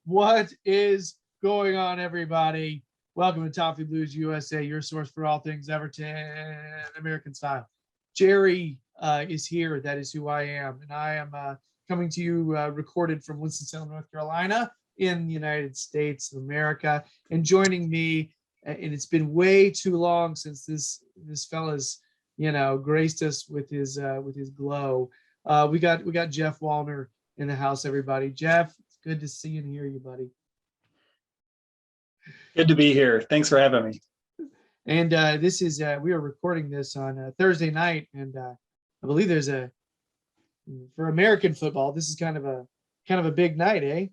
What is going on, everybody? Welcome to Toffee Blues USA, your source for all things Everton, American style. Gerry is here. That is who I am. And I am coming to you recorded from Winston-Salem, North Carolina in the United States of America. And joining me, and it's been way too long since this fella's, graced us with his glow. We got Jeff Wallner in the house, everybody. Jeff, it's good to see and hear you, buddy. Good to be here. Thanks for having me. And this is we are recording this on Thursday night, and I believe there's for American football, this is kind of a big night, eh?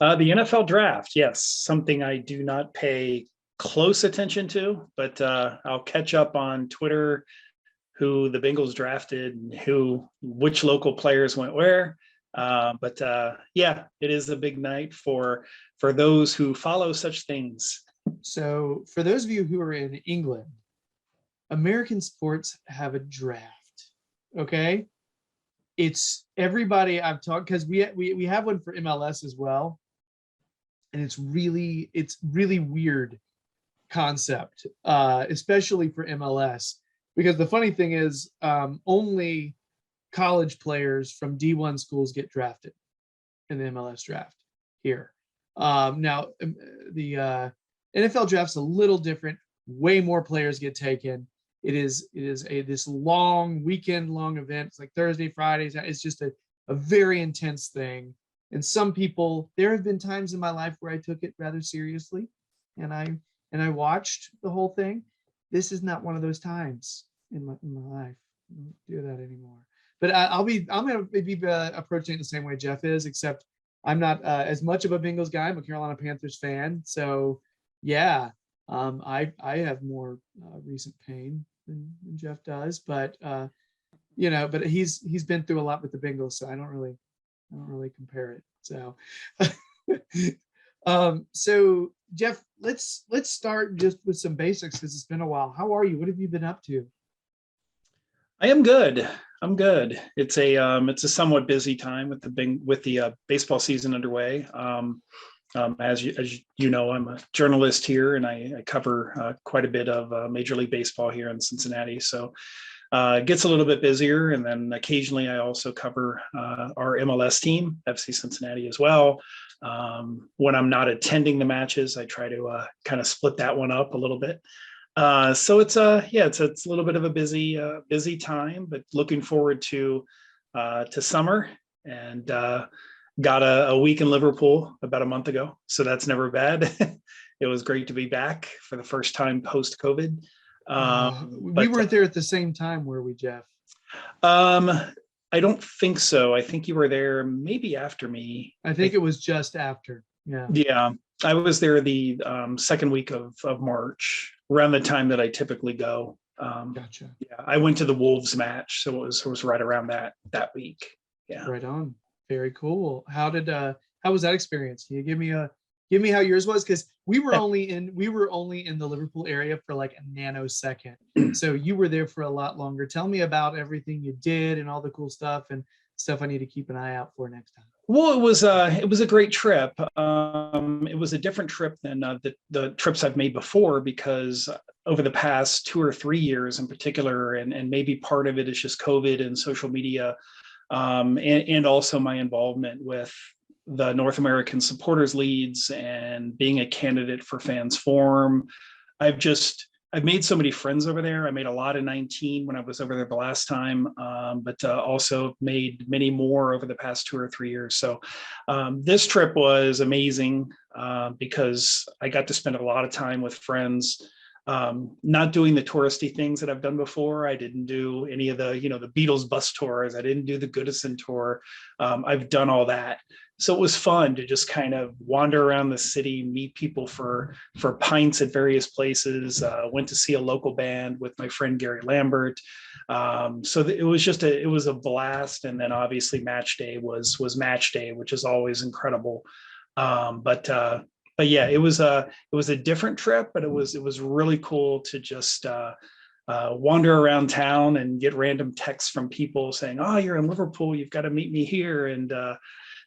The NFL draft, yes, something I do not pay close attention to, but I'll catch up on Twitter who the Bengals drafted and which local players went where. But yeah, it is a big night for those who follow such things. So for those of you who are in England, American sports have a draft. Okay. It's everybody I've talked, because we have one for MLS as well. And it's really weird concept, especially for MLS, because the funny thing is only college players from D1 schools get drafted in the MLS draft here. Now the NFL draft's a little different. Way more players get taken. It is this long weekend-long event. It's like Thursday, Fridays. It's just a very intense thing. And some people, there have been times in my life where I took it rather seriously, and I watched the whole thing. This is not one of those times in my life. I don't do that anymore. But I'm going to be approaching it the same way Jeff is, except I'm not as much of a Bengals guy. I'm a Carolina Panthers fan. So yeah, I have more recent pain than Jeff does, but but he's been through a lot with the Bengals, so I don't really compare it. So so Jeff, let's start just with some basics, because it's been a while. How are you? What have you been up to? I am good. I'm good. It's a somewhat busy time with the baseball season underway. As you know, I'm a journalist here, and I cover quite a bit of Major League Baseball here in Cincinnati. So it gets a little bit busier, and then occasionally I also cover our MLS team, FC Cincinnati, as well. When I'm not attending the matches, I try to kind of split that one up a little bit. So it's a little bit of a busy time, but looking forward to summer, and got a week in Liverpool about a month ago, so that's never bad. It was great to be back for the first time post-COVID. We weren't there at the same time, were we, Jeff? I don't think so. I think you were there maybe after me. I think it was just after. Yeah, I was there the second week of March, around the time that I typically go. Gotcha. Yeah, I went to the Wolves match, so it was right around that week. Yeah, right on. Very cool. How was that experience? Can you give me how yours was? Because we were only in the Liverpool area for like a nanosecond. So you were there for a lot longer. Tell me about everything you did and all the cool stuff and stuff I need to keep an eye out for next time. Well, it was a great trip. It was a different trip than the trips I've made before, because over the past 2 or 3 years in particular, and maybe part of it is just COVID and social media, and also my involvement with the North American Supporters Leads and being a candidate for Fans Forum. I've made so many friends over there. I made a lot in 19 when I was over there the last time, but also made many more over the past 2 or 3 years. So this trip was amazing because I got to spend a lot of time with friends, not doing the touristy things that I've done before. I didn't do any of the Beatles bus tours. I didn't do the Goodison tour. I've done all that. So it was fun to just kind of wander around the city, meet people for pints at various places. Went to see a local band with my friend Gerry Lambert. So it was a blast. And then obviously match day was match day, which is always incredible. But yeah, it was a different trip, but it was really cool to just wander around town and get random texts from people saying, "Oh, you're in Liverpool. You've got to meet me here." And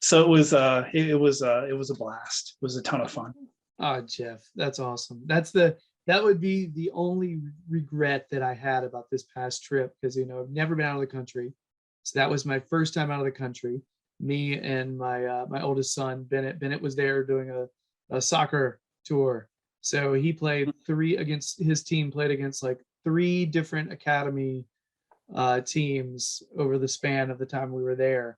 so it was a blast. It was a ton of fun. Oh, Jeff, that's awesome. That would be the only regret that I had about this past trip, because I've never been out of the country. So that was my first time out of the country. Me and my oldest son, Bennett. Bennett was there doing a soccer tour. So he played his team played against like 3 different academy teams over the span of the time we were there.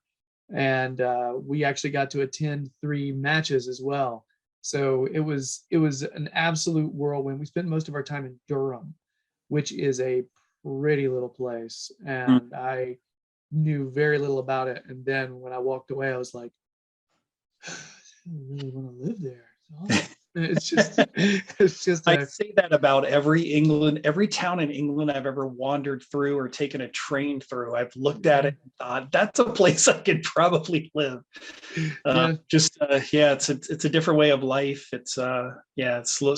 And we actually got to attend 3 matches as well. So it was an absolute whirlwind. We spent most of our time in Durham, which is a pretty little place, and I knew very little about it. And then when I walked away, I was like, I don't really want to live there. It's just I say that about every town in England I've ever wandered through or taken a train through. I've looked at it and thought, that's a place I could probably live. It's a different way of life. It's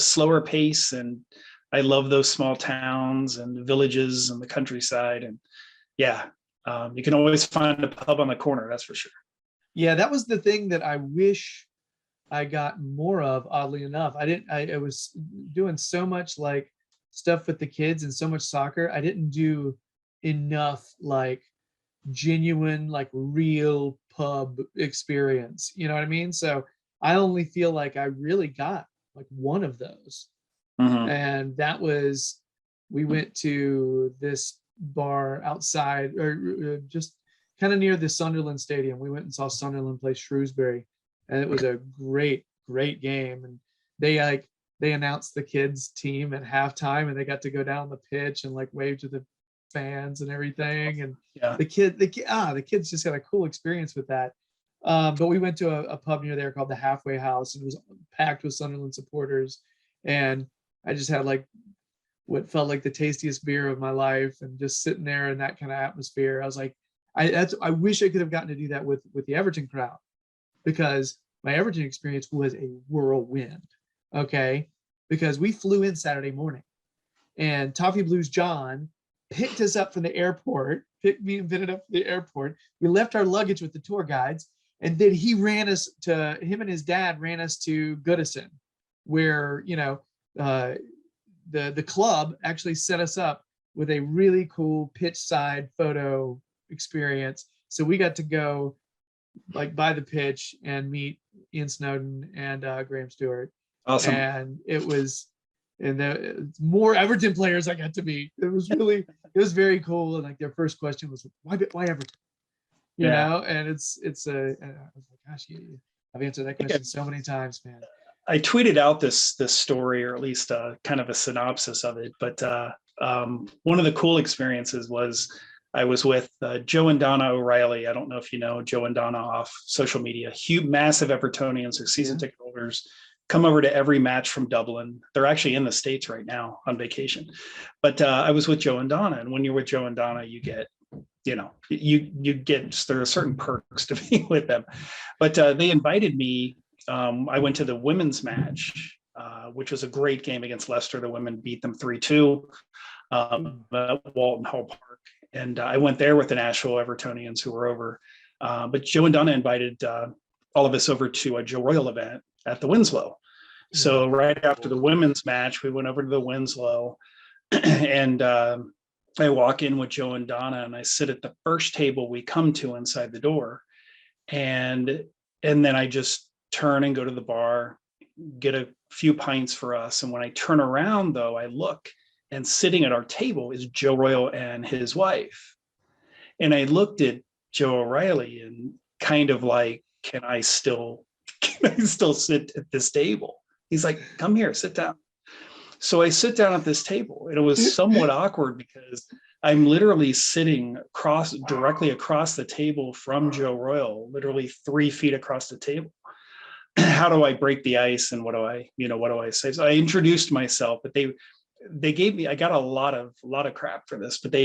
slower pace, and I love those small towns and villages and the countryside. And you can always find a pub on the corner, that's for sure. Yeah, that was the thing that I wish I got more of, oddly enough. I was doing so much like stuff with the kids and so much soccer. I didn't do enough like genuine, like real pub experience. You know what I mean? So I only feel like I really got like one of those. And that was, we went to this bar outside, or just kind of near the Sunderland stadium. We went and saw Sunderland play Shrewsbury. And it was a great game. And they announced the kids' team at halftime, and they got to go down the pitch and like wave to the fans and everything. And the kids just had a cool experience with that. But we went to a pub near there called the Halfway House, and it was packed with Sunderland supporters. And I just had like what felt like the tastiest beer of my life, and just sitting there in that kind of atmosphere. I was like, I wish I could have gotten to do that with the Everton crowd, because my Everton experience was a whirlwind, okay? Because we flew in Saturday morning, and Toffee Blues John picked us up from the airport, picked me and Bennett up from the airport. We left our luggage with the tour guides, and then him and his dad ran us to Goodison, where, the club actually set us up with a really cool pitch side photo experience. So we got to go like by the pitch and meet Ian Snowden and Graham Stewart. Awesome. And it was, and the more Everton players I got to meet. It was very cool. And like their first question was, why Everton? You know, and I was like, gosh, I've answered that question so many times, man. I tweeted out this story, or at least kind of a synopsis of it. But one of the cool experiences was I was with Joe and Donna O'Reilly. I don't know if you know Joe and Donna off social media. Huge, massive Evertonians or season ticket holders, come over to every match from Dublin. They're actually in the States right now on vacation. But I was with Joe and Donna, and when you're with Joe and Donna, you get, you get, there are certain perks to be with them. But they invited me. I went to the women's match, which was a great game against Leicester. The women beat them 3-2 at Walton Hall Park. And I went there with the Nashville Evertonians who were over. But Joe and Donna invited all of us over to a Joe Royal event at the Winslow. So right after the women's match, we went over to the Winslow, and I walk in with Joe and Donna, and I sit at the first table we come to inside the door. And then I just turn and go to the bar, get a few pints for us. And when I turn around, though, I look, and sitting at our table is Joe Royal and his wife. And I looked at Joe O'Reilly and kind of like, can I still sit at this table? He's like, come here, sit down. So I sit down at this table, and it was somewhat awkward because I'm literally sitting directly across the table from Joe Royal, literally 3 feet across the table. How do I break the ice, and what do I say? So I introduced myself, but they gave me, I got a lot of crap for this, but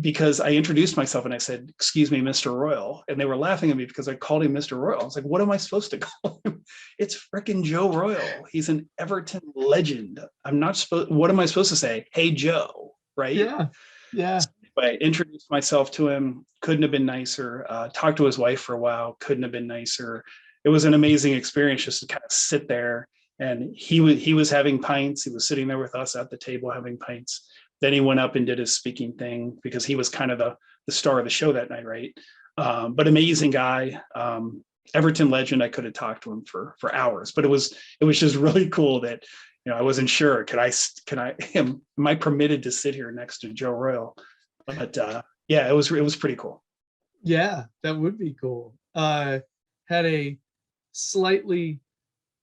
because I introduced myself and I said, excuse me, Mr. Royal. And they were laughing at me because I called him Mr. Royal. I was like, what am I supposed to call him? It's frickin' Joe Royal. He's an Everton legend. What am I supposed to say? Hey, Joe. right? Yeah. Yeah. But I introduced myself to him. Couldn't have been nicer. Talked to his wife for a while. Couldn't have been nicer. It was an amazing experience just to kind of sit there. And he was having pints. He was sitting there with us at the table having pints. Then he went up and did his speaking thing because he was kind of the star of the show that night, right? But amazing guy. Everton legend. I could have talked to him for hours, but it was just really cool that, I wasn't sure. Am I permitted to sit here next to Joe Royle? But yeah, it was pretty cool. Yeah, that would be cool. Had a slightly,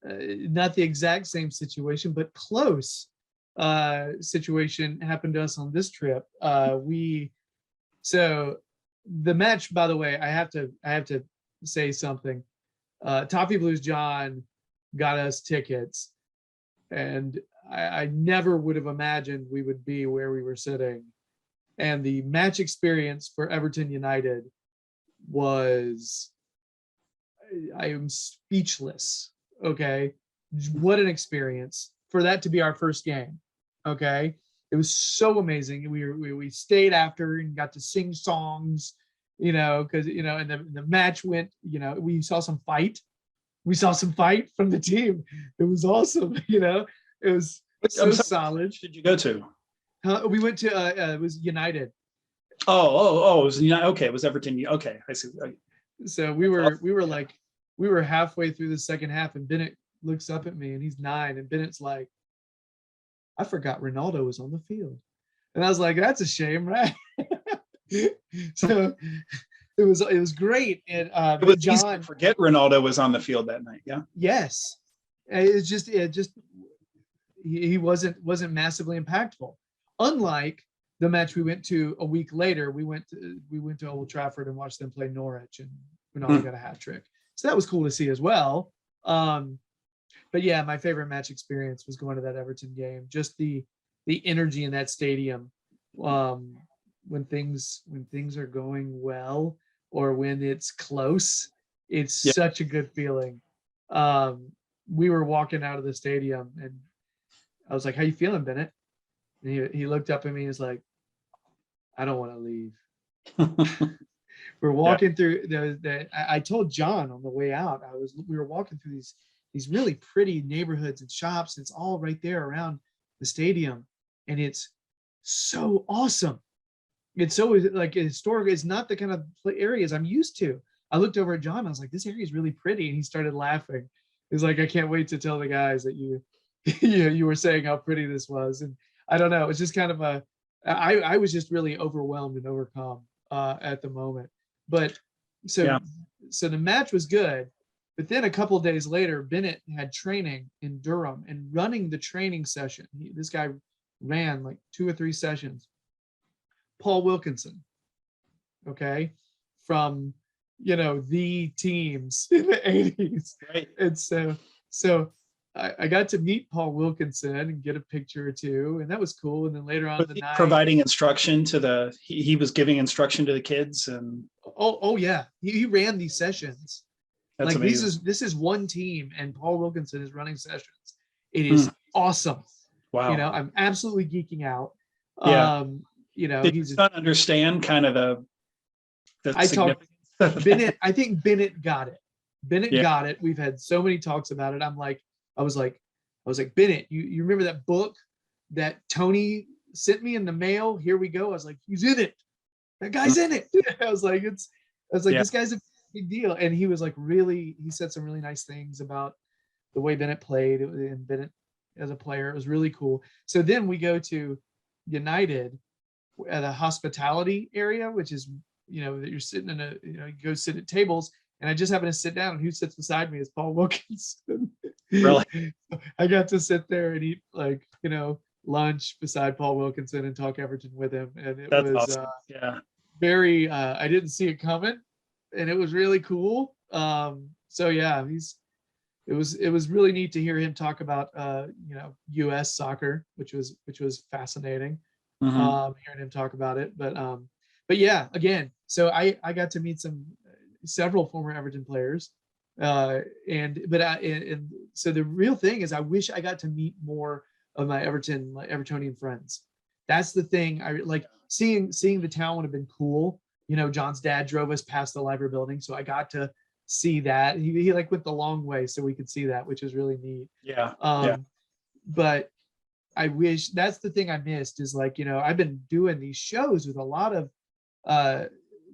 not the exact same situation, but close situation happened to us on this trip. So the match, by the way, I have to say something. Toffee Blues John got us tickets, and I never would have imagined we would be where we were sitting. And the match experience for Everton United was, I am speechless. Okay. What an experience for that to be our first game. Okay. It was so amazing. We stayed after and got to sing songs, because, and the match went, we saw some fight. We saw some fight from the team. It was awesome. It was so solid. Did you go to? We went to, it was United. It was United. Okay. It was Everton. Okay. I see. So we were halfway through the second half, and Bennett looks up at me, and he's 9, and Bennett's like, I forgot Ronaldo was on the field. And I was like, that's a shame, right? So it was great. And it was John, easy to forget Ronaldo was on the field that night. Yeah. Yes. It just he wasn't massively impactful. Unlike the match we went to a week later, we went to Old Trafford and watched them play Norwich, and Ronaldo got a hat trick. So that was cool to see as well. But yeah, my favorite match experience was going to that Everton game. Just the energy in that stadium, when things are going well or when it's close, it's such a good feeling. We were walking out of the stadium, and I was like, "How you feeling, Bennett?" And he looked up at me and was like, I don't want to leave. We're walking through I told John on the way out, we were walking through these really pretty neighborhoods and shops. It's all right there around the stadium. And it's so awesome. It's so like historic. It's not the kind of areas I'm used to. I looked over at John. I was like, this area is really pretty. And he started laughing. He's like, I can't wait to tell the guys that you were saying how pretty this was. And I don't know. It's just kind of I was just really overwhelmed and overcome at the moment. But so the match was good. But then a couple of days later, Bennett had training in Durham, and running the training session. This guy ran like 2 or 3 sessions. Paul Wilkinson, okay, from the teams in the 80s. Right. And so I got to meet Paul Wilkinson and get a picture or two, and that was cool. And then later on the night, providing instruction to he was giving instruction to the kids. And oh yeah, he ran these sessions. That's like amazing. This is one team, and Paul Wilkinson is running sessions. It is awesome. Wow. I'm absolutely geeking out. Yeah. Did your son understand kind of the I talked Bennett. I think Bennett got it. Bennett got it. We've had so many talks about it. I was like, Bennett, you remember that book that Tony sent me in the mail? Here we go. I was like, he's in it. That guy's in it. I was like, this guy's a big deal. And he was like, he said some really nice things about the way Bennett played, and Bennett as a player. It was really cool. So then we go to United at a hospitality area, which is, that you're sitting in you go sit at tables. And I just happened to sit down, and who sits beside me is Paul Wilkinson. Really? I got to sit there and eat lunch beside Paul Wilkinson and talk Everton with him. And it was awesome. Very, I didn't see it coming, and it was really cool. So yeah, it was really neat to hear him talk about, US soccer, which was fascinating. Hearing him talk about it, but yeah, again, so I got to meet several former Everton players, and so the real thing is, I wish I got to meet more of my Evertonian friends. That's the thing. I like seeing the town would have been cool. You know, John's dad drove us past the library building, so I got to see that. He like went the long way so we could see that, which is really neat. Yeah. Yeah. Um, but I wish that's the thing I missed is like, you know, I've been doing these shows with a lot of uh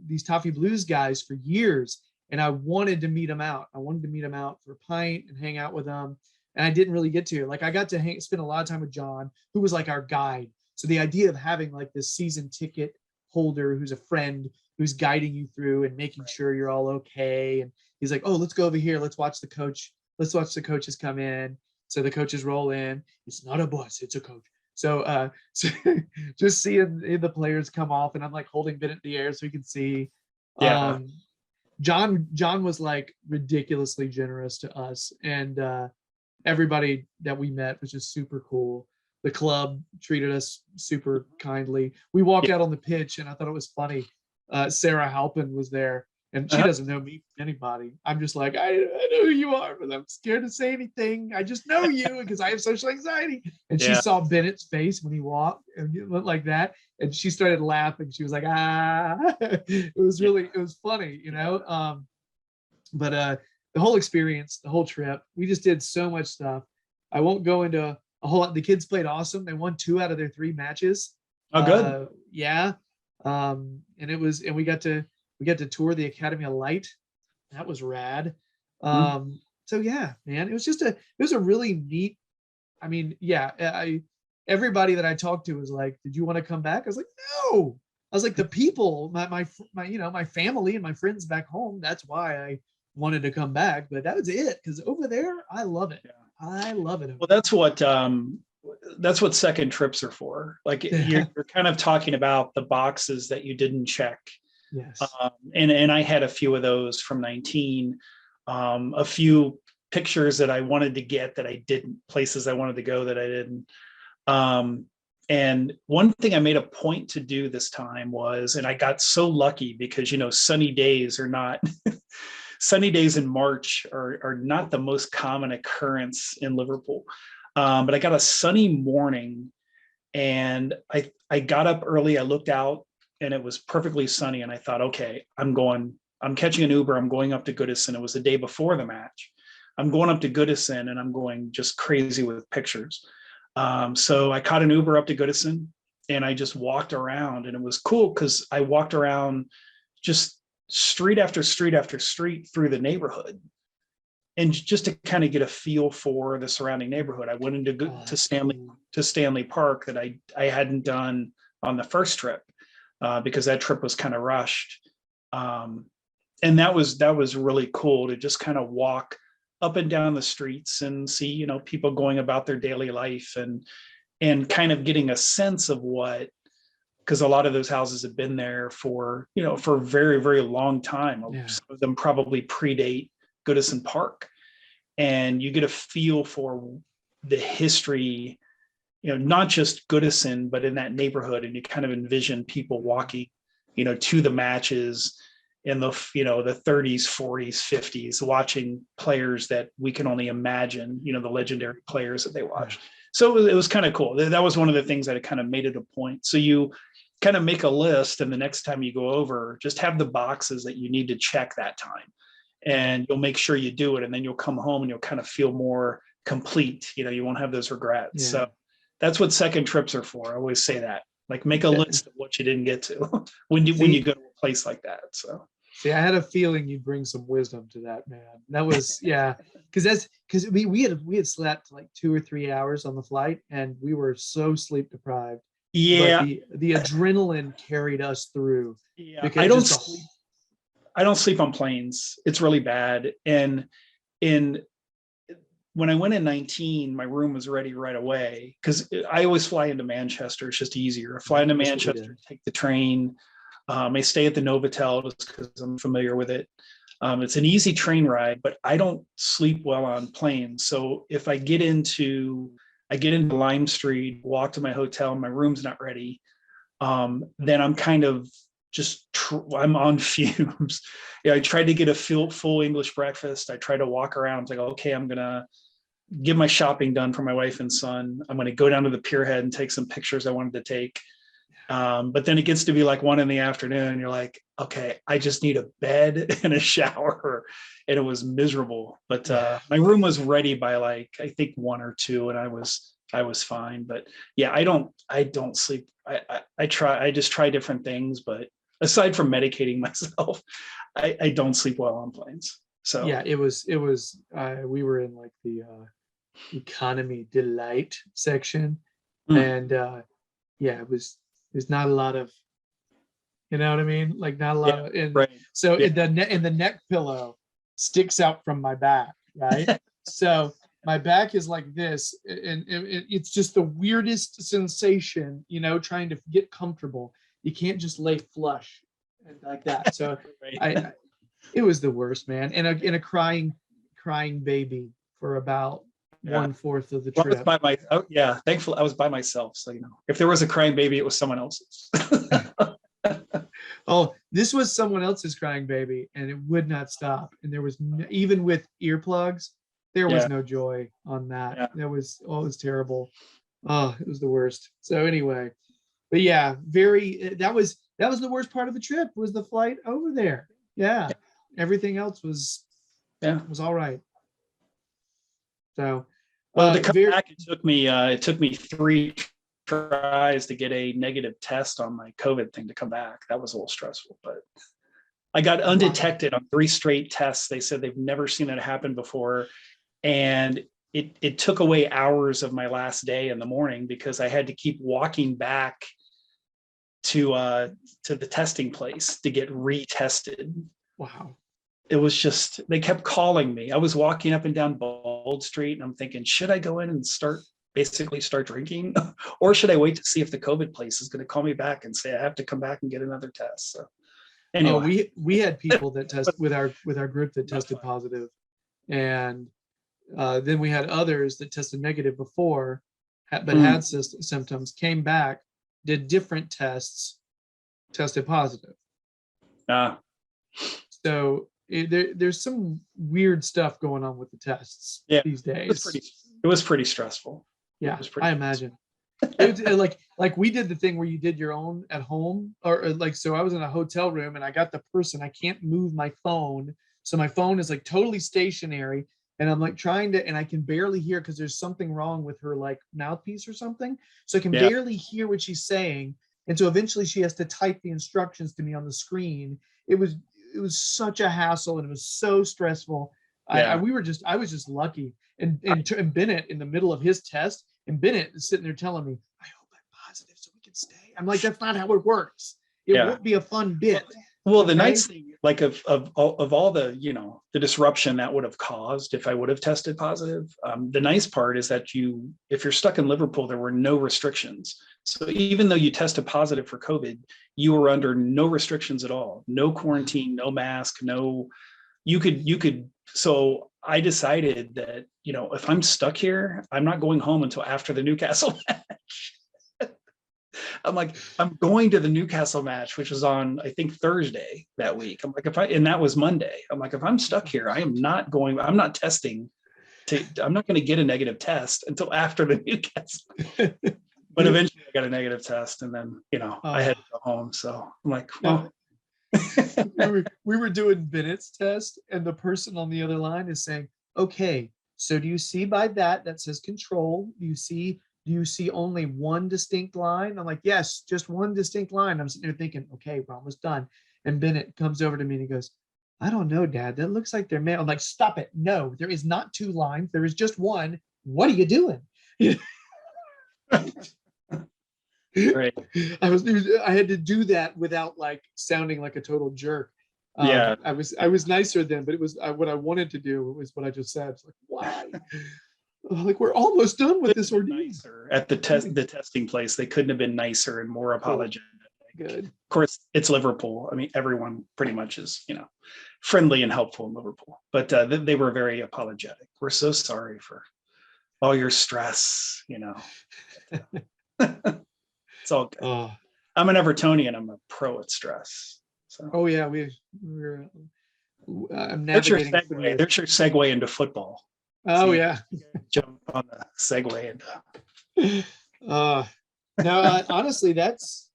these Toffee Blues guys for years, and I wanted to meet them out. I wanted to meet them out for a pint and hang out with them. And I didn't really get to. Like I got to spend a lot of time with John, who was like our guide. So the idea of having like this season ticket holder who's a friend who's guiding you through and making sure you're all okay. And he's like, oh, let's go over here. Let's watch the coach. Let's watch the coaches come in. So the coaches roll in. It's not a bus, it's a coach. So, so just seeing the players come off, and I'm like holding Ben in the air so you can see. Yeah. John was like ridiculously generous to us, and everybody that we met was just super cool. The club treated us super kindly. We walked out on the pitch, and I thought it was funny. Sarah Halpin was there, and she doesn't know me from anybody. I'm just like, I know who you are, but I'm scared to say anything. I just know you because I have social anxiety. And she saw Bennett's face when he walked, and it went like that. And she started laughing. She was like, ah. It was funny, you know. But the whole experience, the whole trip, we just did so much stuff. I won't go into a whole lot. The kids played awesome. They won 2 out of their 3 matches. Oh, good. Yeah. And we got to tour the Academy of Light. That was rad. So yeah, man, it was a really neat. I mean, yeah, everybody that I talked to was like, did you want to come back? I was like, no. I was like, the people, my you know, my family and my friends back home, that's why I wanted to come back. But that was it, because over there, I love it. I love it. Well, that's what second trips are for. Like you're kind of talking about the boxes that you didn't check. Yes. And I had a few of those from 19, a few pictures that I wanted to get that I didn't, places I wanted to go that I didn't. And one thing I made a point to do this time was, and I got so lucky because, you know, sunny days are not, sunny days in March are not the most common occurrence in Liverpool. But I got a sunny morning, and I got up early. I looked out, and it was perfectly sunny. And I thought, okay, I'm catching an Uber. I'm going up to Goodison. It was the day before the match. I'm going up to Goodison, and I'm going just crazy with pictures. So I caught an Uber up to Goodison, and I just walked around, and it was cool because I walked around just street after street after street through the neighborhood, and just to kind of get a feel for the surrounding neighborhood. I went into Stanley Park that I hadn't done on the first trip, because that trip was kind of rushed. And that was really cool to just kind of walk up and down the streets and see, you know, people going about their daily life, and kind of getting a sense of what, because a lot of those houses have been there for, you know, for a very, very long time. Yeah. Some of them probably predate Goodison Park, and you get a feel for the history, you know, not just Goodison, but in that neighborhood. And you kind of envision people walking, you know, to the matches in the, you know, the 30s, 40s, 50s, watching players that we can only imagine, you know, the legendary players that they watched. So it was kind of cool. That was one of the things that I kind of made it a point. So you kind of make a list, and the next time you go over, just have the boxes that you need to check that time, and you'll make sure you do it. And then you'll come home and you'll kind of feel more complete. You know, you won't have those regrets. Yeah. So that's what second trips are for. I always say that, like, make a list of what you didn't get to when you go to a place like that. So see, I had a feeling you'd bring some wisdom to that, man. That was, yeah, because we had slept like 2 or 3 hours on the flight, and we were so sleep deprived. Yeah, but the adrenaline carried us through. Yeah, I don't sleep on planes. It's really bad. And when I went in 19, my room was ready right away, because I always fly into Manchester. It's just easier. I fly into Manchester, take the train. I stay at the Novotel just because I'm familiar with it. It's an easy train ride, but I don't sleep well on planes. So if I get into Lime Street, walk to my hotel, my room's not ready, then I'm kind of just, I'm on fumes. Yeah, I tried to get a full English breakfast. I tried to walk around. It's like, okay, I'm going to get my shopping done for my wife and son. I'm going to go down to the pier head and take some pictures I wanted to take. But then it gets to be like 1 PM. And you're like, okay, I just need a bed and a shower. And it was miserable. But my room was ready by like, I think 1 or 2, and I was fine. But yeah, I don't sleep. I just try different things, but aside from medicating myself, I don't sleep well on planes. So yeah, it was we were in like the economy delight section, and yeah, there's not a lot of, you know what I mean, like not a lot of, and right. so in the neck pillow sticks out from my back, right? So my back is like this, and it's just the weirdest sensation, you know, trying to get comfortable. You can't just lay flush and like that. So right. it was the worst, man. And a crying baby for about 1/4 of the Well, trip. thankfully I was by myself. So, you know, if there was a crying baby, it was someone else's. Oh, this was someone else's crying baby, and it would not stop. And there was even with earplugs, there was no joy on that. Yeah. It was terrible. Oh, it was the worst. So anyway, but yeah, that was the worst part of the trip, was the flight over there. Yeah. Everything else was all right. So well, to come back, it took me 3 tries to get a negative test on my COVID thing to come back. That was a little stressful, but I got undetected on 3 straight tests. They said they've never seen that happen before. And it took away hours of my last day in the morning, because I had to keep walking back to the testing place to get retested. Wow. It was just, they kept calling me. I was walking up and down Bold Street, and I'm thinking, should I go in and start drinking, or should I wait to see if the COVID place is going to call me back and say I have to come back and get another test? So anyway, we had people that tested with our group that tested positive, and then we had others that tested negative before, but had symptoms, came back, did different tests, tested positive. So there's some weird stuff going on with the tests these days. It was pretty stressful. Yeah, I imagine. It was like we did the thing where you did your own at home, or like, so I was in a hotel room and I got the person, I can't move my phone. So my phone is like totally stationary, and I'm like trying to, and I can barely hear because there's something wrong with her like mouthpiece or something. So I can barely hear what she's saying. And so eventually she has to type the instructions to me on the screen. It was such a hassle, and it was so stressful. I was just lucky. And Bennett, in the middle of his test, and Bennett is sitting there telling me, I hope I'm positive so we can stay. I'm like, that's not how it works. It won't be a fun bit. Well, the nice thing, like of all the, you know, the disruption that would have caused if I would have tested positive, the nice part is that if you're stuck in Liverpool, there were no restrictions. So even though you tested positive for COVID, you were under no restrictions at all, no quarantine, no mask, you could. So I decided that, you know, if I'm stuck here, I'm not going home until after the Newcastle match. I'm like, I'm going to the Newcastle match, which was on, I think, Thursday that week. I'm like, and that was Monday. I'm like, if I'm stuck here, I'm not going to get a negative test until after the Newcastle. But eventually I got a negative test, and then, you know, I had to go home. So I'm like, well. we were doing Bennett's test, and the person on the other line is saying, okay, so do you see by that says control? Do you see only one distinct line? I'm like, yes, just one distinct line. I'm sitting there thinking, okay, we're almost done. And Bennett comes over to me and he goes, I don't know, Dad, that looks like they're male. I'm like, stop it. No, there is not 2 lines. There is just one. What are you doing? Right. I had to do that without like sounding like a total jerk. I was nicer then, but it was what I wanted to do was what I just said. It's like, why? Like, we're almost done with this ordeal. Nicer at the testing place. They couldn't have been nicer and more apologetic. Good. Of course, it's Liverpool. I mean, everyone pretty much is, you know, friendly and helpful in Liverpool, but they were very apologetic. We're so sorry for all your stress, you know. It's all good. I'm an Evertonian. I'm a pro at stress. So. Oh yeah, we're. I'm navigating. There's your segue into football. Oh yeah. Jump on the segue and No, honestly, that's,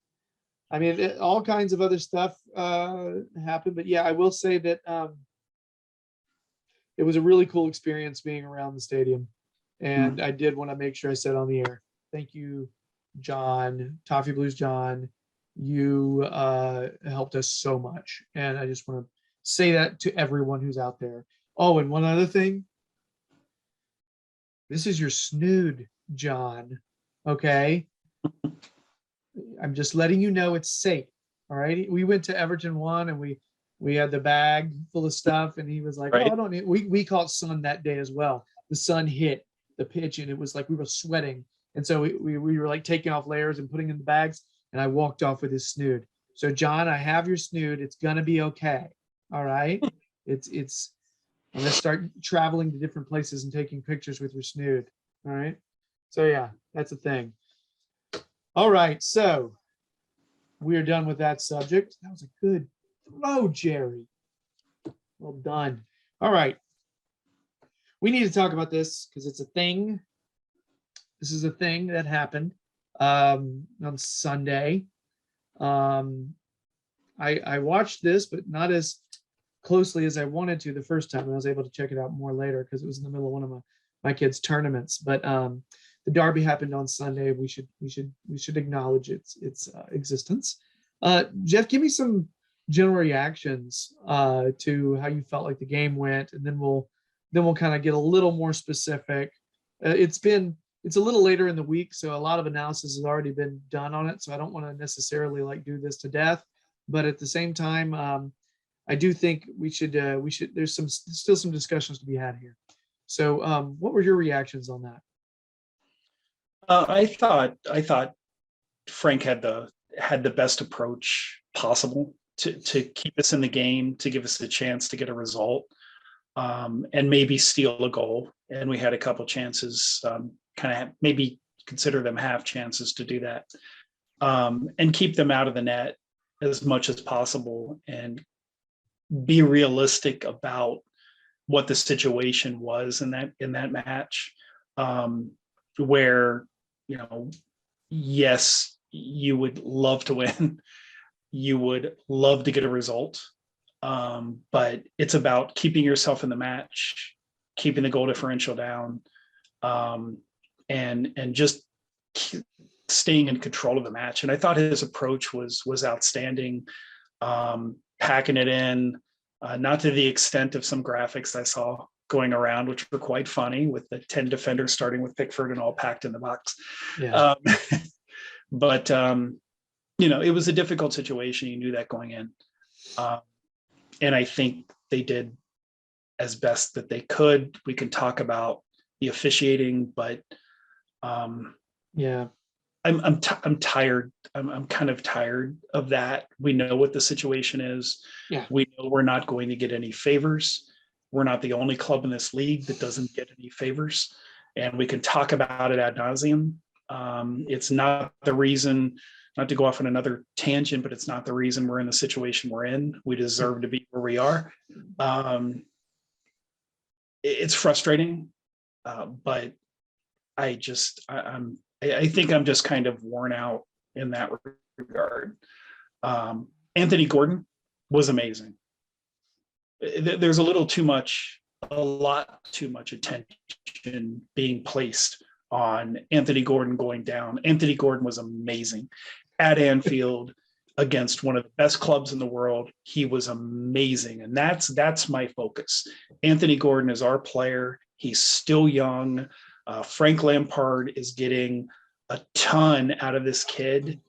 I mean, all kinds of other stuff happened, but yeah, I will say that it was a really cool experience being around the stadium, and I did want to make sure I said on the air, thank you, John, Toffee Blues John. You helped us so much, and I just want to say that to everyone who's out there. Oh, and one other thing, this is your snood, John. Okay. I'm just letting you know it's safe. All right. We went to Everton 1 and we had the bag full of stuff, and he was like, right. oh, I don't need, we caught sun that day as well. The sun hit the pitch and it was like we were sweating. And so we were like taking off layers and putting in the bags, and I walked off with his snood. So John, I have your snood. It's gonna be okay. All right. It's I'm gonna start traveling to different places and taking pictures with your snood. All right. So yeah, that's a thing. All right, so we are done with that subject. That was a good throw, Gerry. Well done. All right. We need to talk about this because it's a thing. This is a thing that happened on Sunday. I watched this, but not as closely as I wanted to the first time. I was able to check it out more later because it was in the middle of one of my kids' tournaments. But the Derby happened on Sunday. We should acknowledge its existence. Jeff, give me some general reactions to how you felt like the game went, and then we'll kind of get a little more specific. It's a little later in the week, so a lot of analysis has already been done on it. So I don't want to necessarily like do this to death, but at the same time, I do think we should. There's still some discussions to be had here. So, what were your reactions on that? I thought Frank had the best approach possible to keep us in the game, to give us a chance to get a result, and maybe steal a goal. And we had a couple chances, kind of maybe consider them half chances to do that, and keep them out of the net as much as possible, and be realistic about what the situation was in that match, where, yes, you would love to win. You would love to get a result. But it's about keeping yourself in the match, keeping the goal differential down, and just staying in control of the match. And I thought his approach was outstanding, packing it in, not to the extent of some graphics I saw going around, which were quite funny, with the 10 defenders starting with Pickford and all packed in the box. Yeah. But it was a difficult situation. You knew that going in. And I think they did as best that they could. We can talk about the officiating, but yeah, I'm tired. I'm kind of tired of that. We know what the situation is. Yeah. We know we're not going to get any favors. We're not the only club in this league that doesn't get any favors, and we can talk about it ad nauseum. It's not the reason, not to go off on another tangent, but it's not the reason we're in the situation we're in. We deserve to be where we are. It's frustrating, but I think I'm just kind of worn out in that regard. Anthony Gordon was amazing. There's a lot too much attention being placed on Anthony Gordon going down. Anthony Gordon was amazing at Anfield against one of the best clubs in the world. He was amazing. And that's my focus. Anthony Gordon is our player. He's still young. Frank Lampard is getting a ton out of this kid.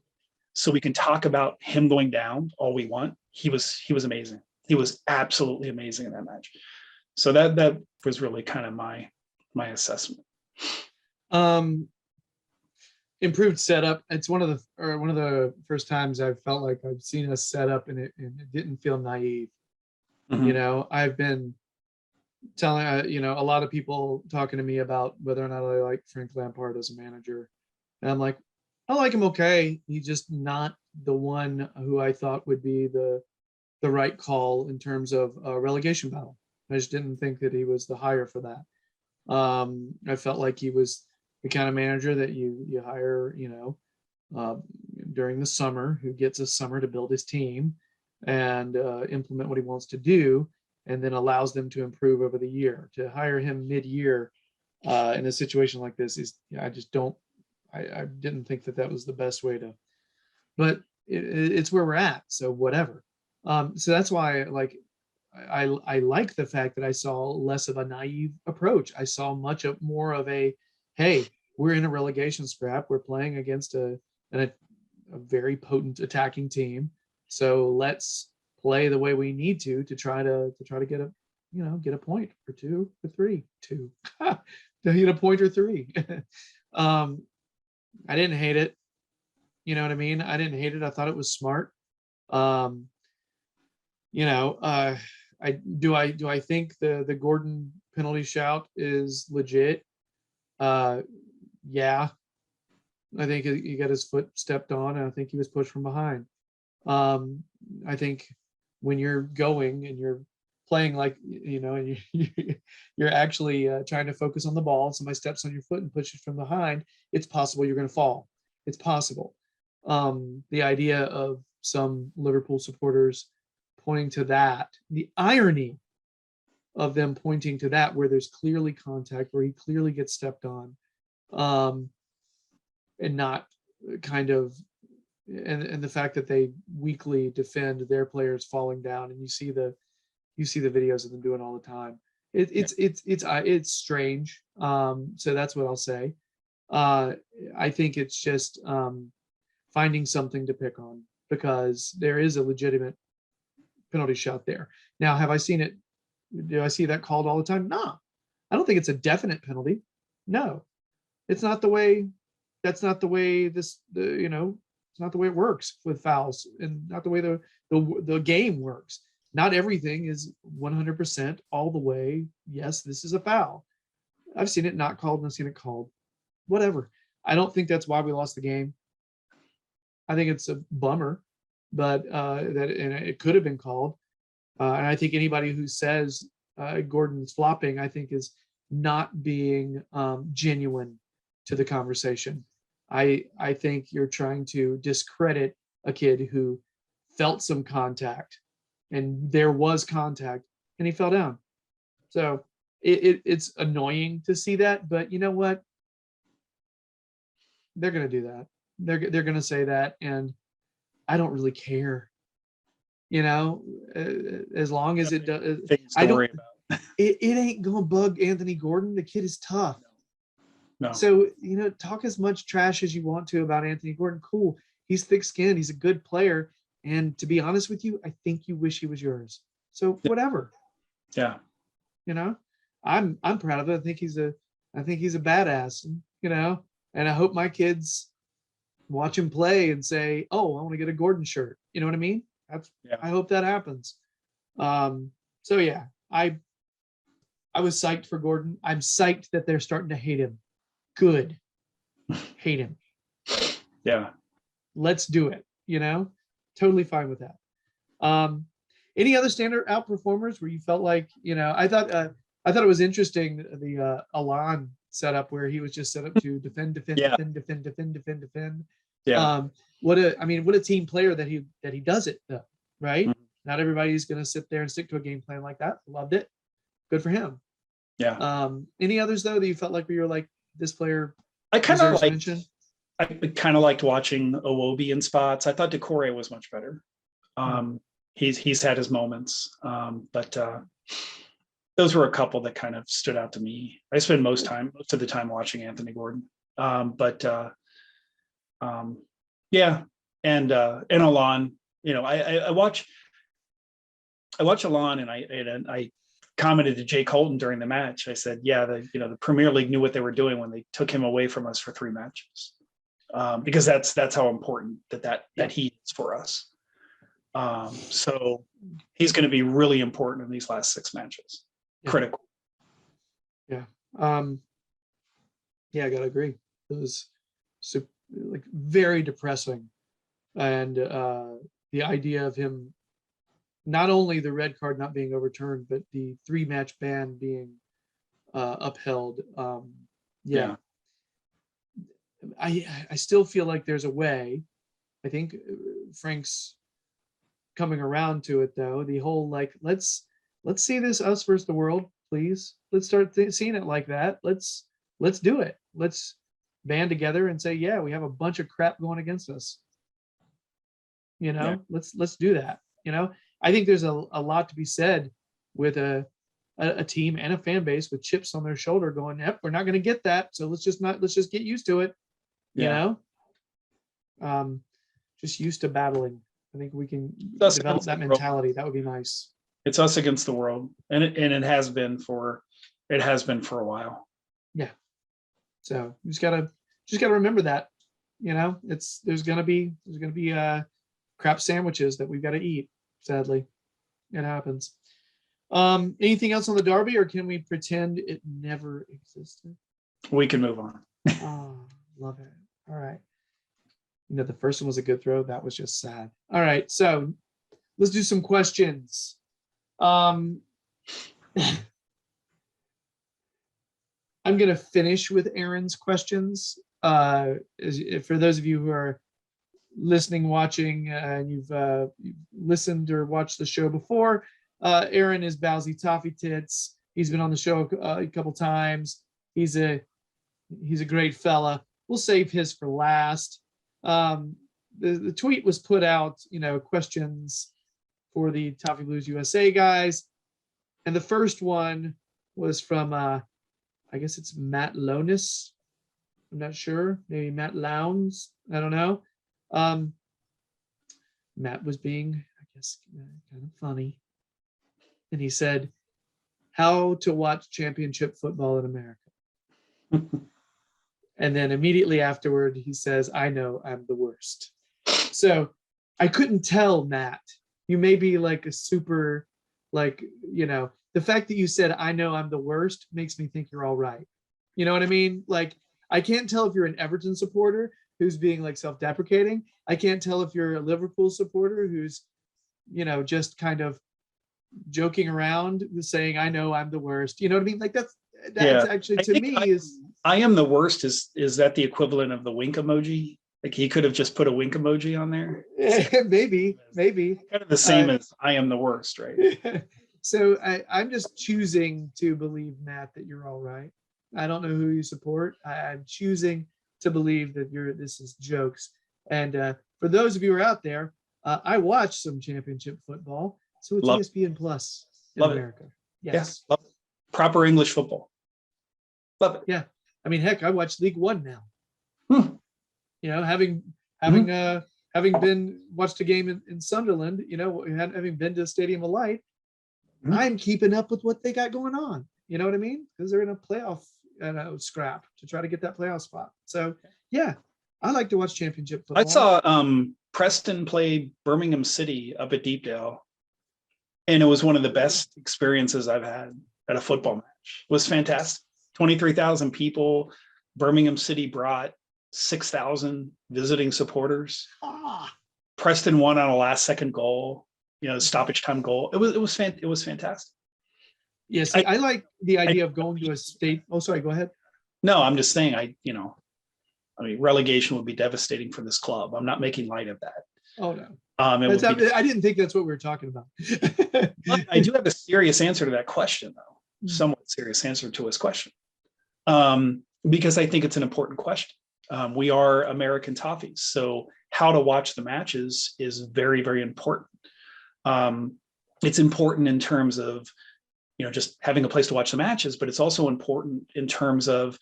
So we can talk about him going down all we want. He was amazing. He was absolutely amazing in that match. So that was really kind of my assessment. Improved setup. It's one of the first times I've felt like I've seen us set up and it didn't feel naive. Mm-hmm. I've been telling a lot of people talking to me about whether or not I like Frank Lampard as a manager, and I'm like, I like him okay. He's just not the one who I thought would be the right call in terms of a relegation battle. I just didn't think that he was the hire for that. I felt like he was the kind of manager that you hire, uh, during the summer, who gets a summer to build his team and implement what he wants to do, and then allows them to improve over the year. To hire him mid-year in a situation like this is, I just don't, I didn't think that was the best way to, but it's where we're at. So whatever. So that's why, like, I like the fact that I saw less of a naive approach. I saw more of a, hey, we're in a relegation scrap. We're playing against a very potent attacking team. So let's play the way we need to try to get a point or two or three, to get a point or three. I didn't hate it. You know what I mean? I didn't hate it. I thought it was smart. Um, I think the Gordon penalty shout is legit. Yeah, I think he got his foot stepped on, and I think he was pushed from behind. I think when you're going and you're playing, like, and you're actually trying to focus on the ball, and somebody steps on your foot and pushes from behind, it's possible you're going to fall. It's possible. The idea of some Liverpool supporters pointing to that, the irony of them pointing to that, where there's clearly contact, where he clearly gets stepped on, and not kind of, and the fact that they weekly defend their players falling down, and you see the videos of them doing all the time. It's strange. So that's what I'll say. I think it's just finding something to pick on, because there is a legitimate penalty shot there. Now, have I seen it? Do I see that called all the time? No, I don't think it's a definite penalty. No, it's not the way. That's not the way it's not the way it works with fouls, and not the way the game works. Not everything is 100% all the way. Yes, this is a foul. I've seen it not called, and I've seen it called. Whatever. I don't think that's why we lost the game. I think it's a bummer, but it could have been called. And I think anybody who says Gordon's flopping, I think, is not being genuine to the conversation. I think you're trying to discredit a kid who felt some contact, and there was contact, and he fell down. So it's annoying to see that, but you know what? They're going to do that. They're going to say that, and I don't really care. As long as it does. I don't. It ain't gonna bug Anthony Gordon. The kid is tough. No. So talk as much trash as you want to about Anthony Gordon. Cool. He's thick-skinned. He's a good player. And to be honest with you, I think you wish he was yours. So whatever. Yeah. I'm proud of it. I think he's a badass. And I hope my kids watch him play and say, "Oh, I want to get a Gordon shirt." You know what I mean? I hope that happens. So yeah, I was psyched for Gordon. I'm psyched that they're starting to hate him. Good. Hate him. Yeah. Let's do it. Totally fine with that. Any other standard out performers where you felt like, I thought it was interesting, the Alon setup, where he was just set up to defend. Yeah. What a team player that he does it though, right? Mm-hmm. Not everybody's going to sit there and stick to a game plan like that. Loved it. Good for him. Yeah. Any others though that you felt like where you're like, this player I kind of liked watching Iwobi in spots. I thought Decore was much better. He's had his moments, but those were a couple that kind of stood out to me. I spend most of the time watching Anthony Gordon, yeah, and Alon. I watch Alon, and I commented to Jay Colton during the match. I said, yeah, the Premier League knew what they were doing when they took him away from us for 3 matches, because that's how important that he is for us. So he's going to be really important in these last 6 matches. Yeah. Critical. Yeah. I gotta agree. It was very depressing, and the idea of him, not only the red card not being overturned, but the 3-match ban being upheld. Yeah. I still feel like there's a way. I think Frank's coming around to it though. The whole like let's see this us versus the world, please. Let's start seeing it like that. Let's do it. Let's band together and say, yeah, we have a bunch of crap going against us. Let's do that. I think there's a lot to be said with a team and a fan base with chips on their shoulder going, yep, we're not going to get that. So let's just get used to it. Just used to battling. I think we can develop that mentality. That would be nice. It's us against the world. And it has been for a while. Yeah. So you just gotta remember that, there's gonna be crap sandwiches that we've got to eat. Sadly, it happens. Anything else on the Derby, or can we pretend it never existed? We can move on. Oh, love it. All right. The first one was a good throw. That was just sad. All right, so let's do some questions. I'm going to finish with Aaron's questions. For those of you who are listening, watching, and you've listened or watched the show before, Aaron is Bowsy Toffee Tits. He's been on the show a couple times. He's a great fella. We'll save his for last. The tweet was put out, questions for the Toffee Blues USA guys. And the first one was from, I guess it's Matt Lonis. I'm not sure. Maybe Matt Lowndes. I don't know. Matt was being, I guess, kind of funny. And he said, how to watch championship football in America. And then immediately afterward, he says, I know I'm the worst. So I couldn't tell, Matt. You may be like a super, the fact that you said, I know I'm the worst makes me think you're all right. You know what I mean? Like, I can't tell if you're an Everton supporter who's being like self-deprecating. I can't tell if you're a Liverpool supporter who's, just kind of joking around saying, I know I'm the worst. You know what I mean? Like that's actually to me is. I am the worst is that the equivalent of the wink emoji? Like he could have just put a wink emoji on there. maybe kind of the same as I am the worst, right? So I'm just choosing to believe, Matt, that you're all right. I don't know who you support. I'm choosing to believe that this is jokes. And for those of you who are out there, I watch some championship football. So it's ESPN Plus in America. Yes. Yeah. Proper English football. Love it. Yeah. I mean, heck, I watch League One now. Having been watched a game in Sunderland, having been to Stadium of Light, I'm keeping up with what they got going on. You know what I mean? Because they're in a playoff scrap to try to get that playoff spot. So yeah, I like to watch championship football. I saw Preston play Birmingham City up at Deepdale, and it was one of the best experiences I've had at a football match. It was fantastic. 23,000 people. Birmingham City brought 6,000 visiting supporters. Preston won on a last-second goal. Stoppage time goal. It was fantastic. Yes, I like the idea of going to a state. Oh, sorry. Go ahead. No, I'm just saying. Relegation would be devastating for this club. I'm not making light of that. Oh no. I didn't think that's what we were talking about. I do have a serious answer to that question, though. Somewhat serious answer to his question, because I think it's an important question. We are American Toffees, so how to watch the matches is very, very important. It's important in terms of, just having a place to watch the matches, but it's also important in terms of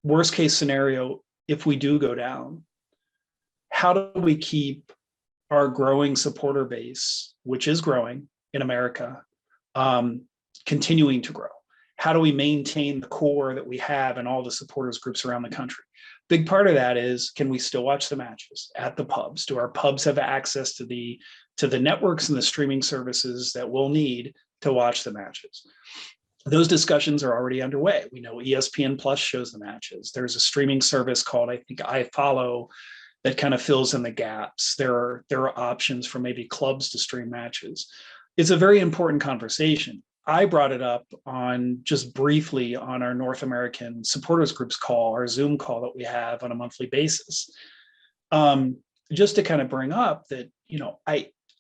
worst case scenario. If we do go down, how do we keep our growing supporter base, which is growing in America, continuing to grow? How do we maintain the core that we have in all the supporters groups around the country? Big part of that is, can we still watch the matches at the pubs? Do our pubs have access to the networks and the streaming services that we'll need to watch the matches? Those discussions are already underway. We know ESPN Plus shows the matches. There's a streaming service called, I think, iFollow that kind of fills in the gaps. There are options for maybe clubs to stream matches. It's a very important conversation. I brought it up on just briefly on our North American supporters groups call, our Zoom call that we have on a monthly basis. Just to kind of bring up that,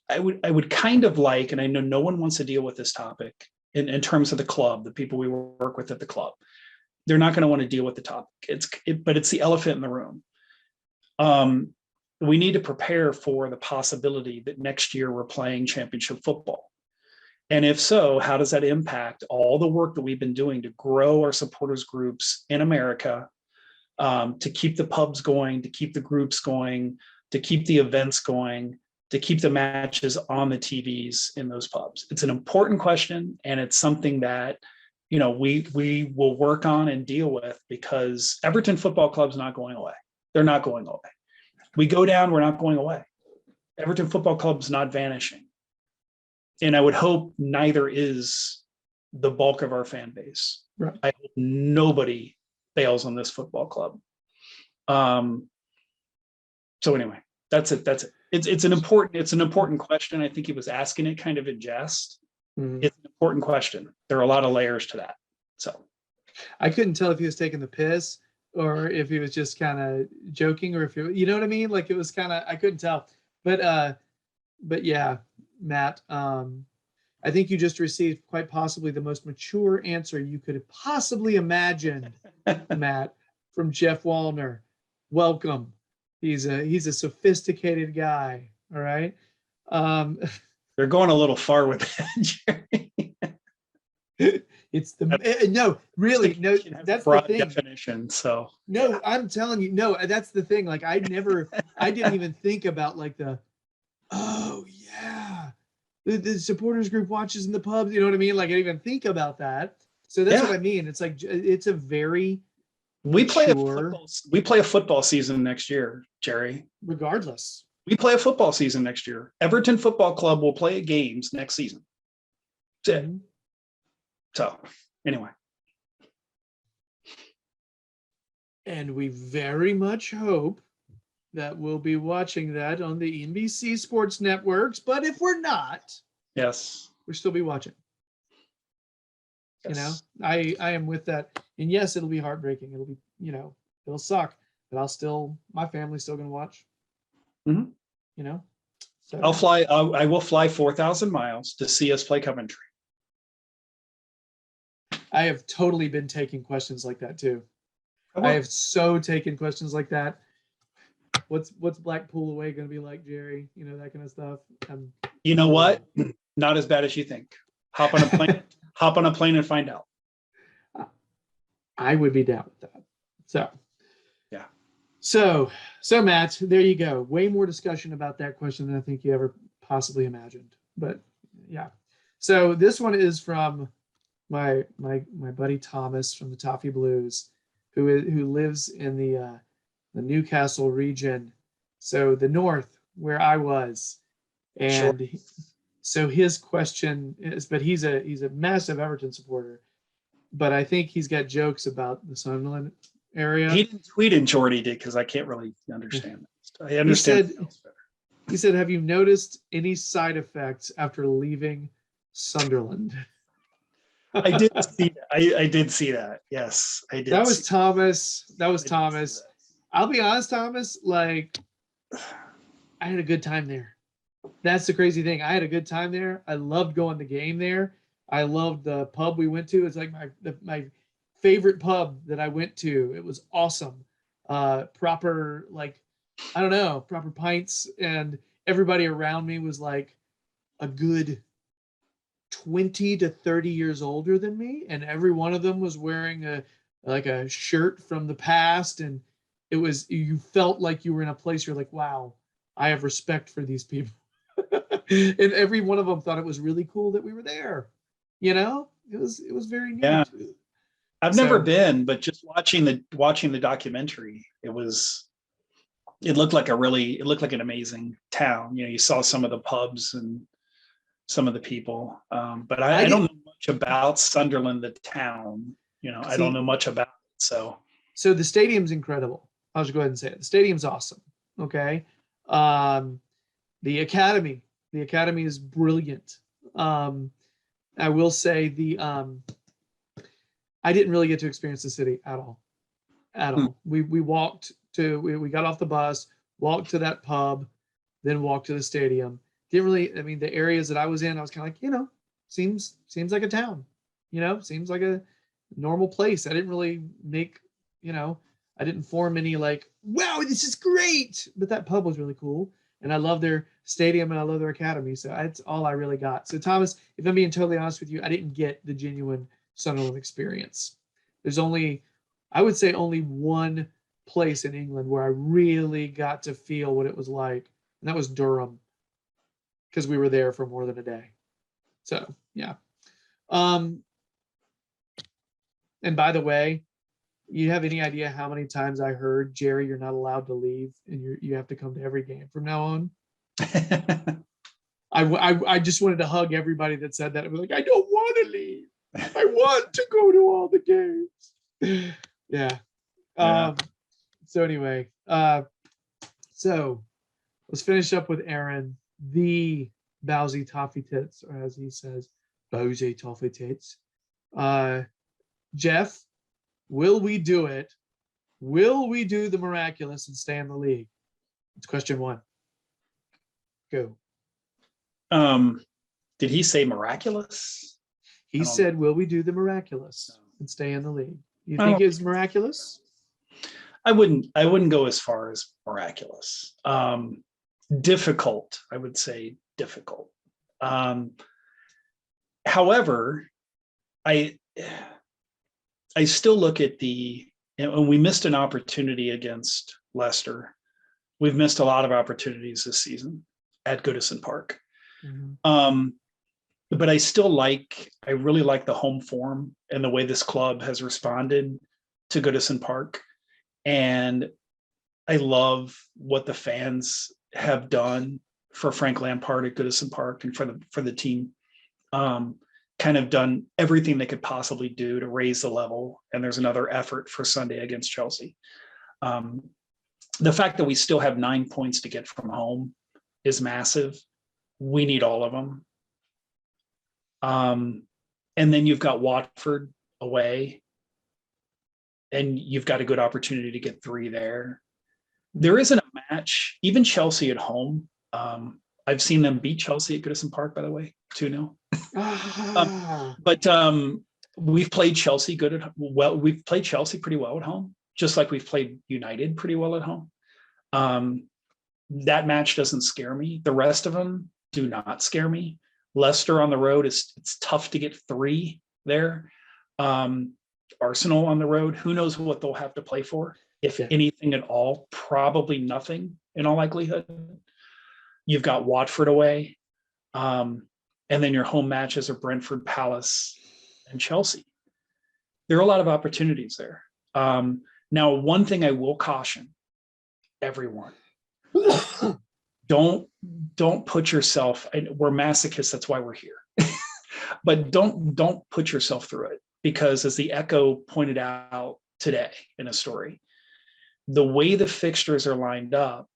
I would kind of like, and I know no one wants to deal with this topic in terms of the club, the people we work with at the club. They're not going to want to deal with the topic. But it's the elephant in the room. We need to prepare for the possibility that next year we're playing championship football. And if so, how does that impact all the work that we've been doing to grow our supporters groups in America, to keep the pubs going, to keep the groups going, to keep the events going, to keep the matches on the TVs in those pubs? It's an important question, and it's something that, we will work on and deal with, because Everton Football Club's not going away. They're not going away. We go down, we're not going away. Everton Football Club's not vanishing. And I would hope neither is the bulk of our fan base. Right. I hope nobody bails on this football club. So anyway, that's it. It's an important question. I think he was asking it kind of in jest. Mm-hmm. It's an important question. There are a lot of layers to that. So I couldn't tell if he was taking the piss or if he was just kind of joking, or if you know what I mean? Like, it was kind of, I couldn't tell. But yeah, Matt, I think you just received quite possibly the most mature answer you could have possibly imagined, Matt, from Jeff Wallner. Welcome. He's a sophisticated guy. All right. They're going a little far with that, Gerry. It's no, really, no, that's the thing. Definition. So no, yeah. I'm telling you, no, that's the thing. Like, I didn't even think about like oh yeah, the supporters group watches in the pubs. You know what I mean? Like, I didn't even think about that. So that's what I mean. It's like, it's a very we play a football season next year, Gerry. Regardless, we play a football season next year. Everton Football Club will play games next season. That's it. So anyway. And we very much hope that we'll be watching that on the NBC sports networks. But if we're not, yes, we'll still be watching. Yes. I am with that. And yes, it'll be heartbreaking. It'll be, it'll suck, but my family's still going to watch. Mm-hmm. So I will fly 4,000 miles to see us play Coventry. I have totally been taking questions like that too. I have so taken questions like that. What's Blackpool away going to be like, Gerry? That kind of stuff. You know what? Not as bad as you think. Hop on a plane. Hop on a plane and find out. I would be down with that. So, yeah. So Matt, there you go. Way more discussion about that question than I think you ever possibly imagined. But yeah. So this one is from my buddy Thomas from the Toffee Blues, who lives in the Newcastle region, so the north where I was, and Sure. So his question is, but he's a massive Everton supporter, but I think he's got jokes about the Sunderland area. He didn't tweet in Jordy did, because I can't really understand that. I understand. He said, "Have you noticed any side effects after leaving Sunderland?" I did see that. I did see that. Yes, I did. That was Thomas. I'll be honest, Thomas, like, I had a good time there. That's the crazy thing. I had a good time there. I loved going to the game there. I loved the pub we went to. It's like my favorite pub that I went to. It was awesome. Proper, like, I don't know, proper pints, and everybody around me was like a good 20 to 30 years older than me, and every one of them was wearing a shirt from the past, and you felt like you were in a place you're like, wow, I have respect for these people. And every one of them thought it was really cool that we were there. It was very neat. Yeah. I've never been, but just watching the documentary, it looked like an amazing town. You saw some of the pubs and some of the people, but I don't know much about Sunderland, the town. I don't know much about it. So the stadium's incredible. I'll just go ahead and say it. The stadium's awesome. Okay. The academy is brilliant. I will say I didn't really get to experience the city at all. At Hmm. all. We we got off the bus, walked to that pub, then walked to the stadium. Didn't really, I mean, the areas that I was in, I was kind of like, seems like a town, seems like a normal place. I didn't really make, I didn't form any like, wow, this is great. But that pub was really cool. And I love their stadium and I love their academy. So that's all I really got. So Thomas, if I'm being totally honest with you, I didn't get the genuine Sunderland experience. There's only, I would say only one place in England where I really got to feel what it was like. And that was Durham, because we were there for more than a day. So yeah. And by the way, you have any idea how many times I heard, Gerry, you're not allowed to leave and you have to come to every game from now on? I just wanted to hug everybody that said that. I was like, I don't want to leave. I want to go to all the games. Yeah. Yeah. So anyway, so let's finish up with Aaron, the Bowsy Toffee Tits, or as he says, Bowsy Toffee Tits. Jeff, will we do it? Will we do the miraculous and stay in the league? It's question one. Go. Did he say miraculous? He said, will we do the miraculous and stay in the league? You I think don't it's miraculous? I wouldn't go as far as miraculous. Difficult, I would say difficult. However, I still look at and we missed an opportunity against Leicester. We've missed a lot of opportunities this season at Goodison Park. Mm-hmm. But I really like the home form and the way this club has responded to Goodison Park. And I love what the fans have done for Frank Lampard at Goodison Park and for the team. Kind of done everything they could possibly do to raise the level. And there's another effort for Sunday against Chelsea. The fact that we still have 9 points to get from home is massive. We need all of them. And then you've got Watford away, and you've got a good opportunity to get 3 there. There isn't a match, even Chelsea at home. I've seen them beat Chelsea at Goodison Park, by the way, 2-0. But we've played Chelsea we've played Chelsea pretty well at home, just like we've played United pretty well at home. That match doesn't scare me. The rest of them do not scare me. Leicester on the road, it's tough to get 3 there. Arsenal on the road, who knows what they'll have to play for, if anything at all. Probably nothing in all likelihood. You've got Watford away, and then your home matches are Brentford, Palace, and Chelsea. There are a lot of opportunities there. Now, one thing I will caution everyone: don't put yourself. And we're masochists, that's why we're here. But don't put yourself through it, because as the Echo pointed out today in a story, the way the fixtures are lined up,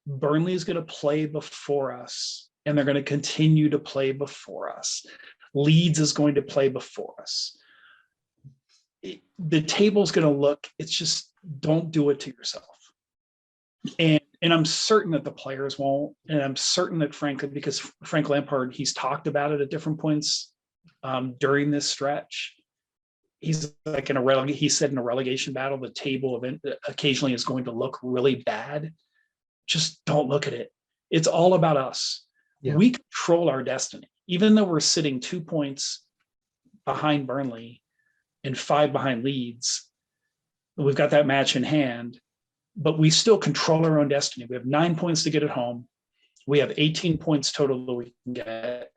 Burnley is going to play before us, and they're going to continue to play before us. Leeds is going to play before us. The table's going to look, it's just, don't do it to yourself. And I'm certain that the players won't, and I'm certain that because Frank Lampard, he's talked about it at different points during this stretch. He's like he said in a relegation battle, the table event occasionally is going to look really bad. Just don't look at it. It's all about us. Yeah. We control our destiny. Even though we're sitting 2 points behind Burnley and 5 behind Leeds, we've got that match in hand, but we still control our own destiny. We have 9 points to get at home. We have 18 points total that we can get. It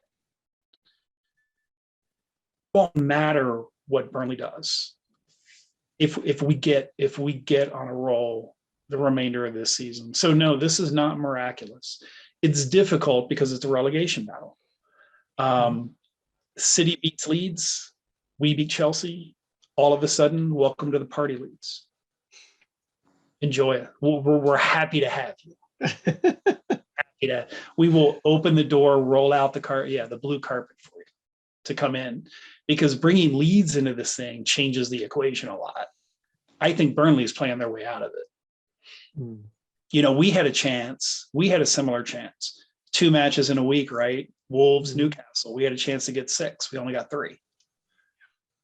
won't matter what Burnley does if we get on a roll the remainder of this season. So no, this is not miraculous. It's difficult because it's a relegation battle. City beats Leeds, we beat Chelsea. All of a sudden, welcome to the party, Leeds. Enjoy it. We're happy to have you. We will open the door, roll out the blue carpet for you. to come in, because bringing Leeds into this thing changes the equation a lot. I think Burnley is playing their way out of it. Mm. You know, we had a chance. We had a similar chance. 2 matches in a week, right? Wolves, Newcastle. We had a chance to get 6. We only got 3.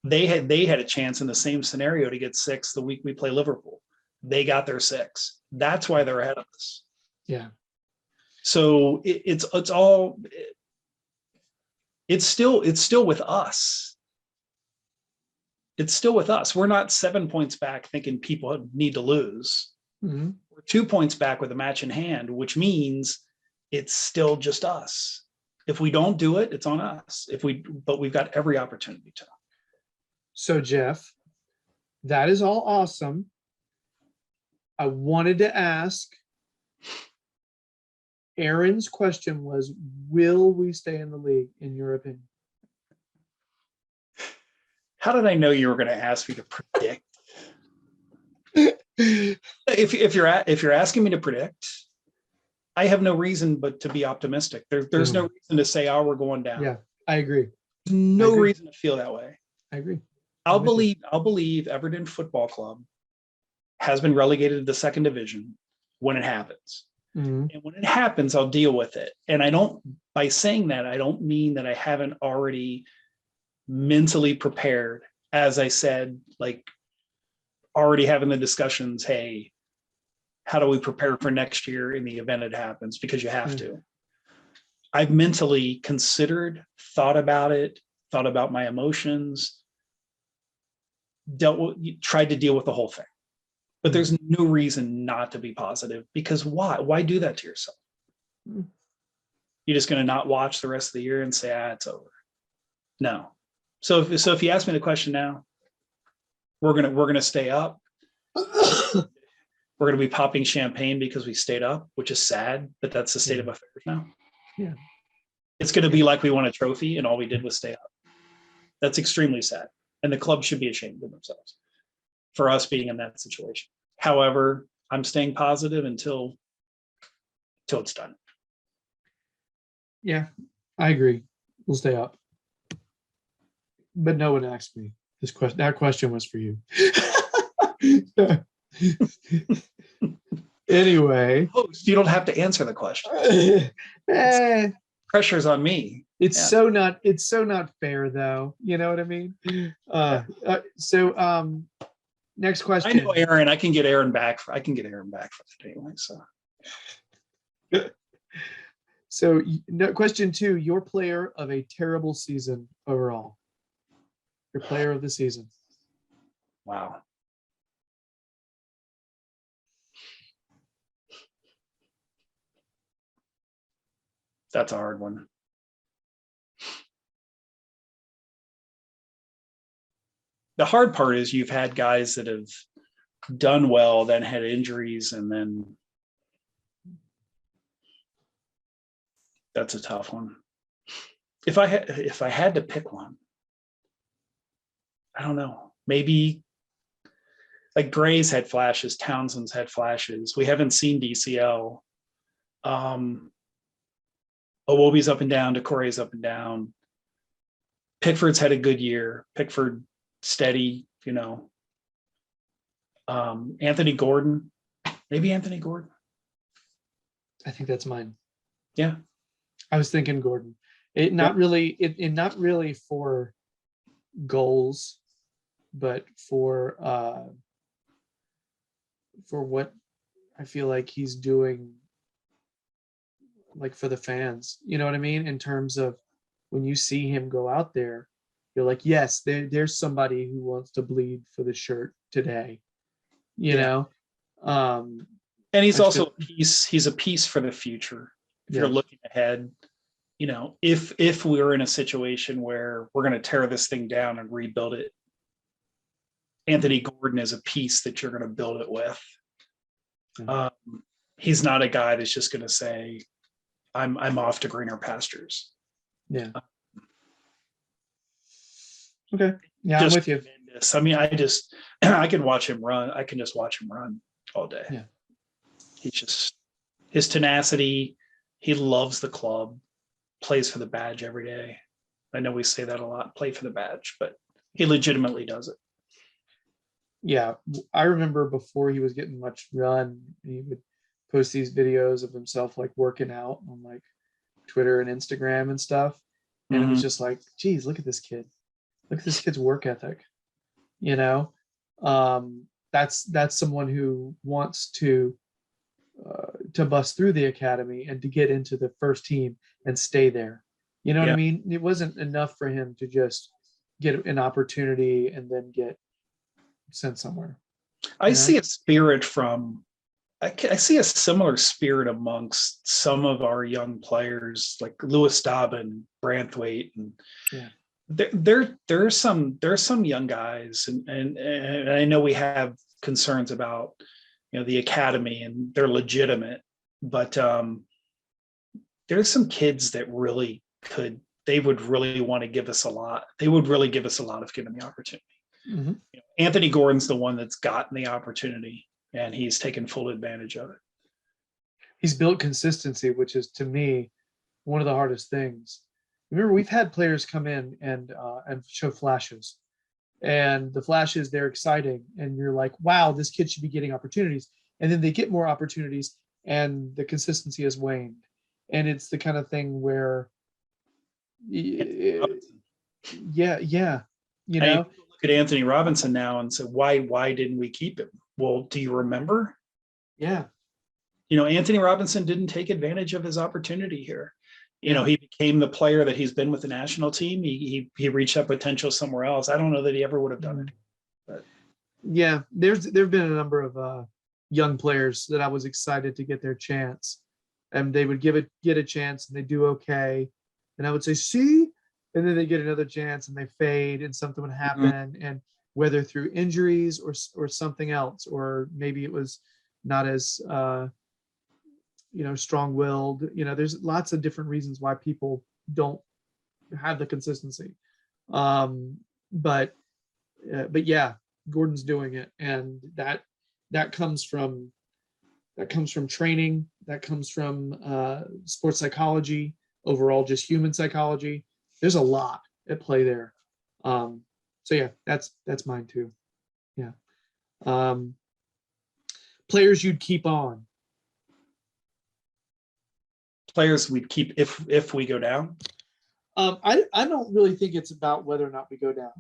They had a chance in the same scenario to get 6 the week we play Liverpool. They got their 6. That's why they're ahead of us. Yeah. So it's still with us. It's still with us. We're not 7 points back thinking people need to lose. Mm-hmm. We're 2 points back with a match in hand, which means it's still just us. If we don't do it, it's on us. But we've got every opportunity to. So Jeff, that is all awesome. I wanted to ask, Aaron's question was, will we stay in the league, in your opinion? How did I know you were going to ask me to predict? If you're asking me to predict, I have no reason but to be optimistic. There's no reason to say, oh, we're going down. Yeah, I agree. No reason to feel that way. I agree. I'll believe Everton Football Club has been relegated to the 2nd division when it happens. Mm-hmm. And when it happens, I'll deal with it. And by saying that, I don't mean that I haven't already mentally prepared, as I said, like already having the discussions, hey, how do we prepare for next year in the event it happens? Because you have to. I've mentally considered, thought about it, thought about my emotions, tried to deal with the whole thing. But there's no reason not to be positive, because why? Why do that to yourself? You're just going to not watch the rest of the year and say, it's over. No. So if you ask me the question now, we're gonna stay up. We're gonna be popping champagne because we stayed up, which is sad, but that's the state of affairs now. Yeah. It's gonna be like we won a trophy and all we did was stay up. That's extremely sad. And the club should be ashamed of themselves for us being in that situation. However, I'm staying positive until it's done. Yeah, I agree. We'll stay up. But no one asked me this question. That question was for you. Anyway. Host, you don't have to answer the question. Pressure's on me. It's so not fair though. You know what I mean? So next question. I know Aaron. I can get Aaron back for that anyway. So question 2, your player of a terrible season overall. Your player of the season. Wow. That's a hard one. The hard part is you've had guys that have done well, then had injuries, and then that's a tough one. If I had to pick one, I don't know. Maybe like Gray's had flashes, Townsend's had flashes. We haven't seen DCL. Iwobi's up and down, Decore's up and down. Pickford's had a good year. Pickford steady, you know. Anthony Gordon. Maybe Anthony Gordon. I think that's mine. Yeah. I was thinking Gordon. Not really for goals, but for what I feel like he's doing, like for the fans, you know what I mean? In terms of when you see him go out there, you're like, yes, there's somebody who wants to bleed for the shirt today, you know? And he's also a piece. He's a piece for the future. If you're looking ahead, you know, if we're in a situation where we're going to tear this thing down and rebuild it, Anthony Gordon is a piece that you're going to build it with. He's not a guy that's just going to say, I'm off to greener pastures. Yeah. Okay. Yeah, I'm with you. Tremendous. I mean, I can watch him run. I can just watch him run all day. Yeah. His tenacity. He loves the club, plays for the badge every day. I know we say that a lot, play for the badge, but he legitimately does it. Yeah, I remember before he was getting much run, he would post these videos of himself like working out on like Twitter and Instagram and stuff. And it was just like, geez, look at this kid. Look at this kid's work ethic. You know, that's someone who wants to bust through the academy and to get into the first team and stay there. You know what I mean? It wasn't enough for him to just get an opportunity and then get sent somewhere. I see a spirit from, I see a similar spirit amongst some of our young players like Lewis Dobbin, Branthwaite, and there's some young guys, and I know we have concerns about the academy, and they're legitimate, but there's some kids that really they would really want to give us a lot. They would really give us a lot if given the opportunity. Mm-hmm. Anthony Gordon's the one that's gotten the opportunity, and he's taken full advantage of it. He's built consistency, which is to me one of the hardest things. Remember, we've had players come in and show flashes, and the flashes, they're exciting, and you're like, wow, this kid should be getting opportunities. And then they get more opportunities, and the consistency has waned. And it's the kind of thing where, you know, look at Anthony Robinson now and say, why didn't we keep him? Well, do you remember? Yeah. Anthony Robinson didn't take advantage of his opportunity here. He became the player that he's been with the national team. He reached that potential somewhere else. I don't know that he ever would have done it. But yeah, there've been a number of young players that I was excited to get their chance, and they would get a chance and they do okay, and I would say, see, and then they get another chance and they fade, and something would happen, and whether through injuries or something else, or maybe it was not as strong-willed. There's lots of different reasons why people don't have the consistency. But yeah, Gordon's doing it, and that comes from training, that comes from sports psychology, overall just human psychology. There's a lot at play there. So yeah, that's mine too. Yeah. Players you'd keep on. Players we'd keep if we go down. I don't really think it's about whether or not we go down.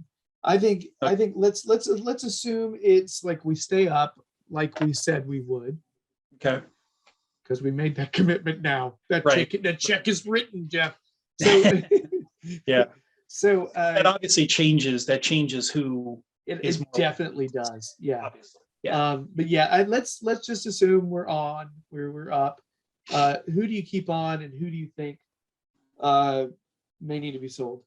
I think let's assume it's like we stay up, like we said we would. Okay. Because we made that commitment now. That check is written, Jeff. So yeah. So that obviously changes. That changes who it definitely does. Yeah. Obviously. Yeah. But yeah, let's just assume we're on. We're up. Who do you keep on, and who do you think may need to be sold?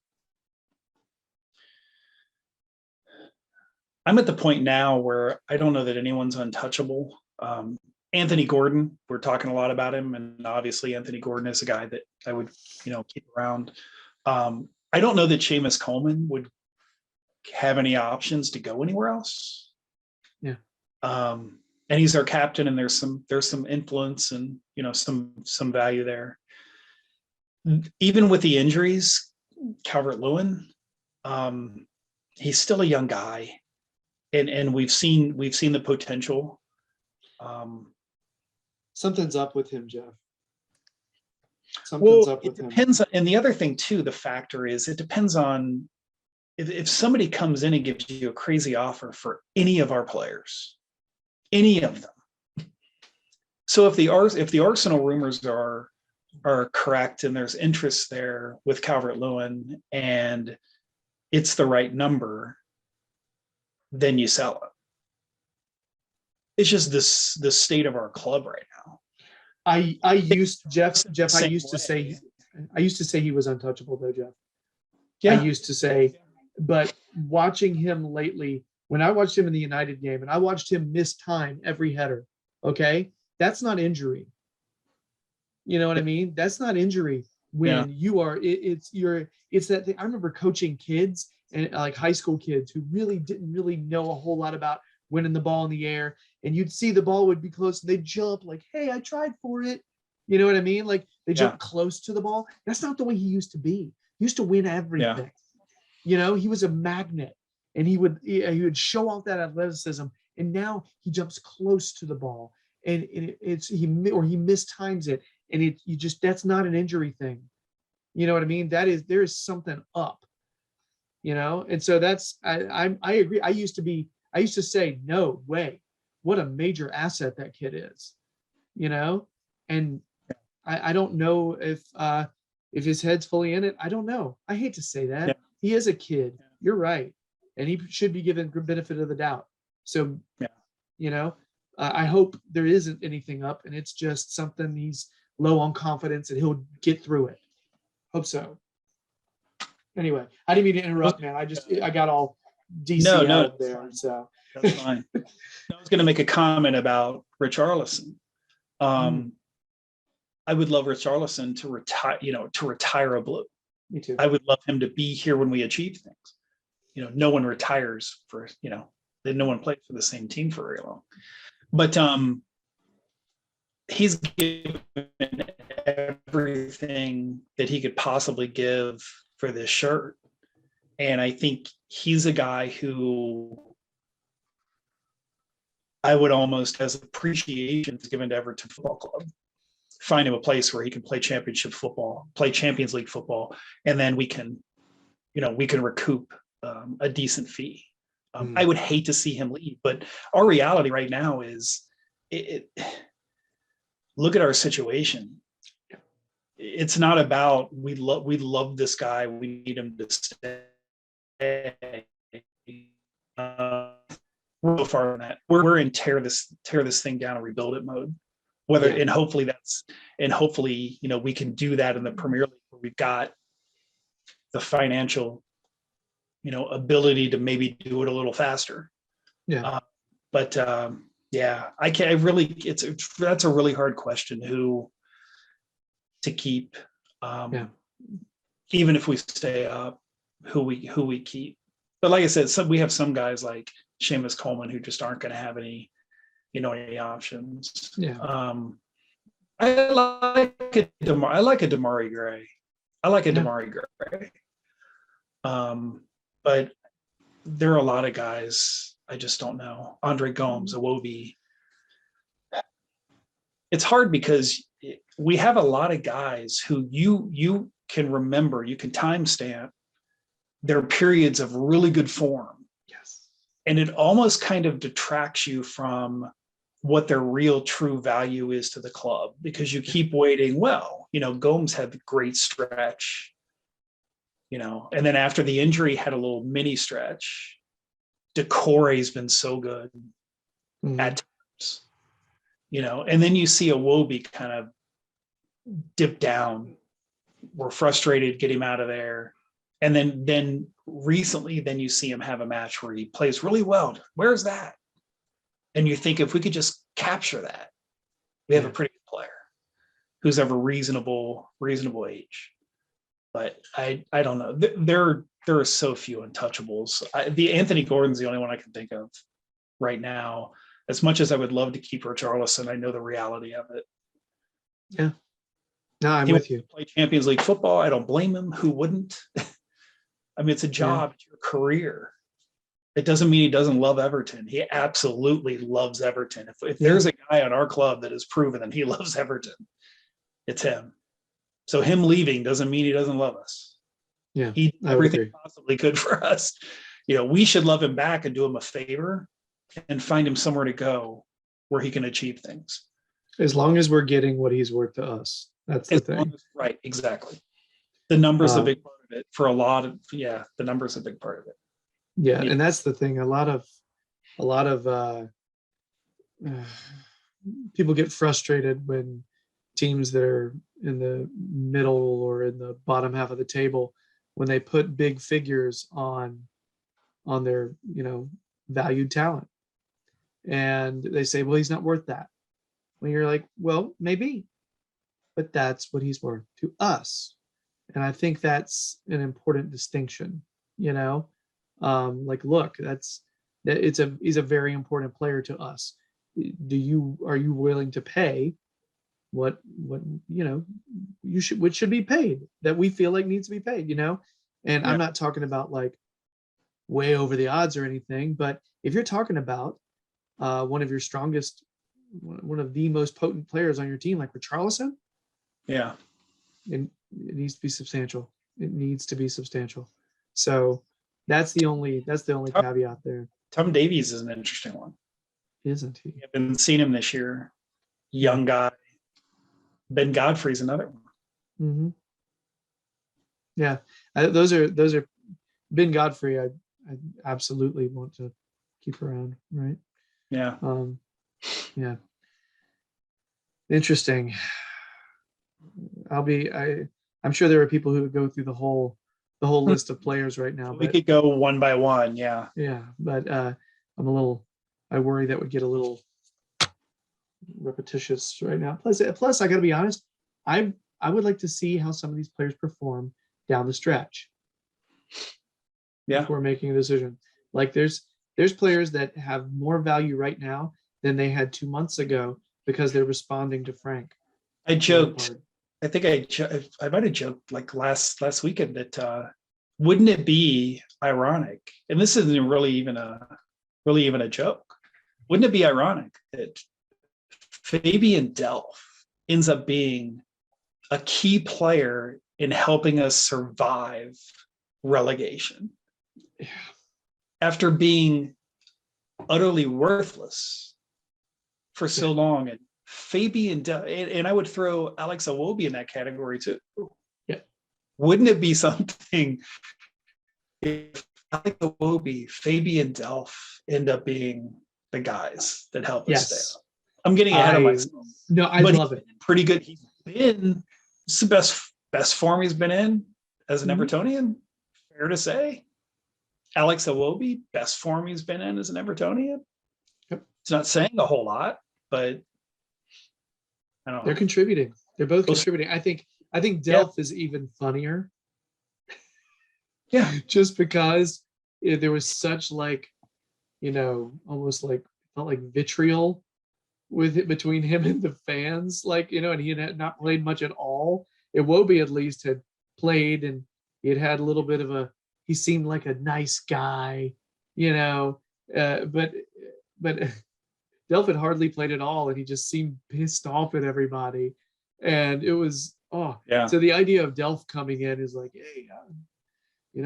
I'm at the point now where I don't know that anyone's untouchable. Anthony Gordon, we're talking a lot about him, and obviously Anthony Gordon is a guy that I would, keep around. I don't know that Seamus Coleman would have any options to go anywhere else. Yeah. And he's our captain, and there's some influence and some value there. Even with the injuries, Calvert-Lewin, he's still a young guy, and we've seen the potential. Something's up with him, Jeff. Something's up with him. It depends. And the other thing too, the factor is it depends on if somebody comes in and gives you a crazy offer for any of our players, any of them. So if the Arsenal rumors are correct and there's interest there with Calvert-Lewin and it's the right number, then you sell it. It's just the state of our club right now. I used to say he was untouchable though, Jeff. Yeah. I used to say, but watching him lately, when I watched him in the United game and I watched him miss time every header, okay, that's not injury. You know what I mean? That's not injury when you are. It's that thing. I remember coaching kids and like high school kids who really didn't know a whole lot about winning the ball in the air, and you'd see the ball would be close and they'd jump like, hey, I tried for it. You know what I mean? Like they jump close to the ball. That's not the way he used to be. He used to win everything. You know, he was a magnet, and he would show off that athleticism. And now he jumps close to the ball, and he mistimes it, and that's not an injury thing. You know what I mean? There is something up. You know, and so I agree. I used to say, no way, what a major asset that kid is. You know, and I don't know if his head's fully in it. I don't know. I hate to say that. He is a kid. You're right, and he should be given good benefit of the doubt. So, you know, I hope there isn't anything up, and it's just something he's low on confidence, and he'll get through it. Hope so. Anyway, I didn't mean to interrupt, man. I got all DC out there. So that's fine. I was going to make a comment about Richarlison. I would love Richarlison to retire, to retire a blue. Me too. I would love him to be here when we achieve things. You know, no one retires for, no one plays for the same team for very long. But he's given everything that he could possibly give for this shirt. And I think he's a guy who I would almost, as appreciation, given to Everton Football Club, find him a place where he can play championship football, play Champions League football, and then we can recoup a decent fee. I would hate to see him leave, but our reality right now is, look at our situation. It's not about we love this guy, we need him to stay. We're so far from that. We're in tear this thing down and rebuild it mode. And hopefully we can do that in the Premier League, where we've got the financial, ability to maybe do it a little faster. That's a really hard question, who to keep, even if we stay up, who we keep. But like I said, we have some guys like Seamus Coleman who just aren't going to have any options. I like a Damari Gray. But there are a lot of guys I just don't know. Andre Gomes, Iwobi. It's hard because we have a lot of guys who you can remember, you can timestamp their periods of really good form. Yes. And it almost kind of detracts you from what their real true value is to the club, because you keep waiting. Well, Gomes had the great stretch, and then after the injury had a little mini stretch. Decore's been so good at times, and then you see Iwobi kind of dip down. We're frustrated, get him out of there. And then recently, you see him have a match where he plays really well. Where's that? And you think, if we could just capture that, we have a pretty good player who's of a reasonable age. But I don't know. There are so few untouchables. The Anthony Gordon's the only one I can think of right now. As much as I would love to keep Richarlison, I know the reality of it. Yeah. No, I'm with you. Play Champions League football. I don't blame him. Who wouldn't? I mean, it's a job, it's your career. It doesn't mean he doesn't love Everton. He absolutely loves Everton. If there's a guy on our club that has proven that he loves Everton, it's him. So him leaving doesn't mean he doesn't love us. Yeah, he did everything possibly could for us. We should love him back and do him a favor and find him somewhere to go where he can achieve things. As long as we're getting what he's worth to us. That's the thing. Right, exactly. The number's a big part of it for a lot of, the number's a big part of it. Yeah, and that's the thing. A lot of people get frustrated when teams that are in the middle or in the bottom half of the table, when they put big figures on their valued talent, and they say, well, he's not worth that. When you're like, well, maybe, but that's what he's worth to us. And I think that's an important distinction. Look, he's a very important player to us. Are you willing to pay what which should be paid, that we feel like needs to be paid, and Yeah. I'm not talking about like way over the odds or anything, but if you're talking about one of your strongest, one of the most potent players on your team, like Richarlison, Yeah. it needs to be substantial. It needs to be substantial. So that's the only caveat there. Tom Davies is an interesting one. Isn't he? I've been seeing him this year. Young guy. Ben Godfrey's another one. Mm-hmm. Yeah, those are Ben Godfrey. I absolutely want to keep around. Right. Yeah. Yeah. Interesting. I'm sure there are people who would go through the whole list of players right now. We could go one by one. Yeah. Yeah, but I worry that would get a little repetitious right now. Plus, I got to be honest, I would like to see how some of these players perform down the stretch. Yeah. Before making a decision. Like there's players that have more value right now than they had 2 months ago because they're responding to Frank. I joked. I think I might have joked like last weekend that wouldn't it be ironic? And this isn't really even a joke. Wouldn't it be ironic that Fabian Delph ends up being a key player in helping us survive relegation? Yeah. After being utterly worthless for so long. And Fabian, and I would throw Alex Iwobi in that category too. Yeah. Wouldn't it be something if Alex Iwobi, Fabian Delph end up being the guys that help us stay up? I'm getting ahead of myself. No, I love it. Pretty good. He's been, it's the best form he's been in as an Evertonian. Fair to say. Alex Iwobi, best form he's been in as an Evertonian. Yep. It's not saying a whole lot, but I don't know. They're contributing. They're both contributing. I think Delph is even funnier. Yeah. Just because there was such like, almost like felt like vitriol with it between him and the fans, like, and he had not played much at all. Iwobi at least had played, and he had a little bit of he seemed like a nice guy, but Delph had hardly played at all, and he just seemed pissed off at everybody. And it was, so the idea of Delph coming in is like, hey,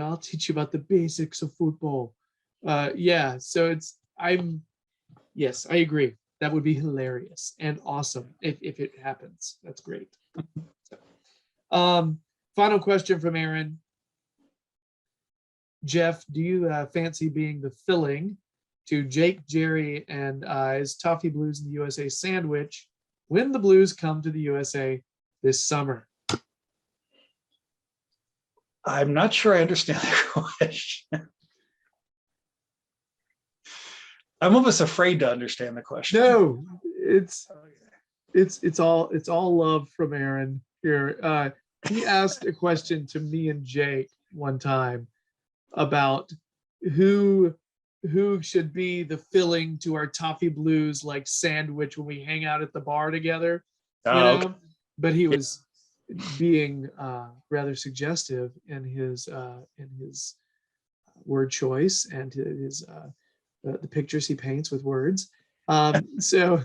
I'll teach you about the basics of football. So yes, I agree. That would be hilarious and awesome if it happens. That's great. Final question from Aaron. Jeff, do you fancy being the filling to Jake, Gerry, and I's Toffee Blues in the USA sandwich when the Blues come to the USA this summer? I'm not sure I understand the question. I'm almost afraid to understand the question. No, it's all love from Aaron here. He asked a question to me and Jake one time about who should be the filling to our Toffee Blues like sandwich when we hang out at the bar together. Okay. But he was being rather suggestive in his word choice and his the pictures he paints with words. So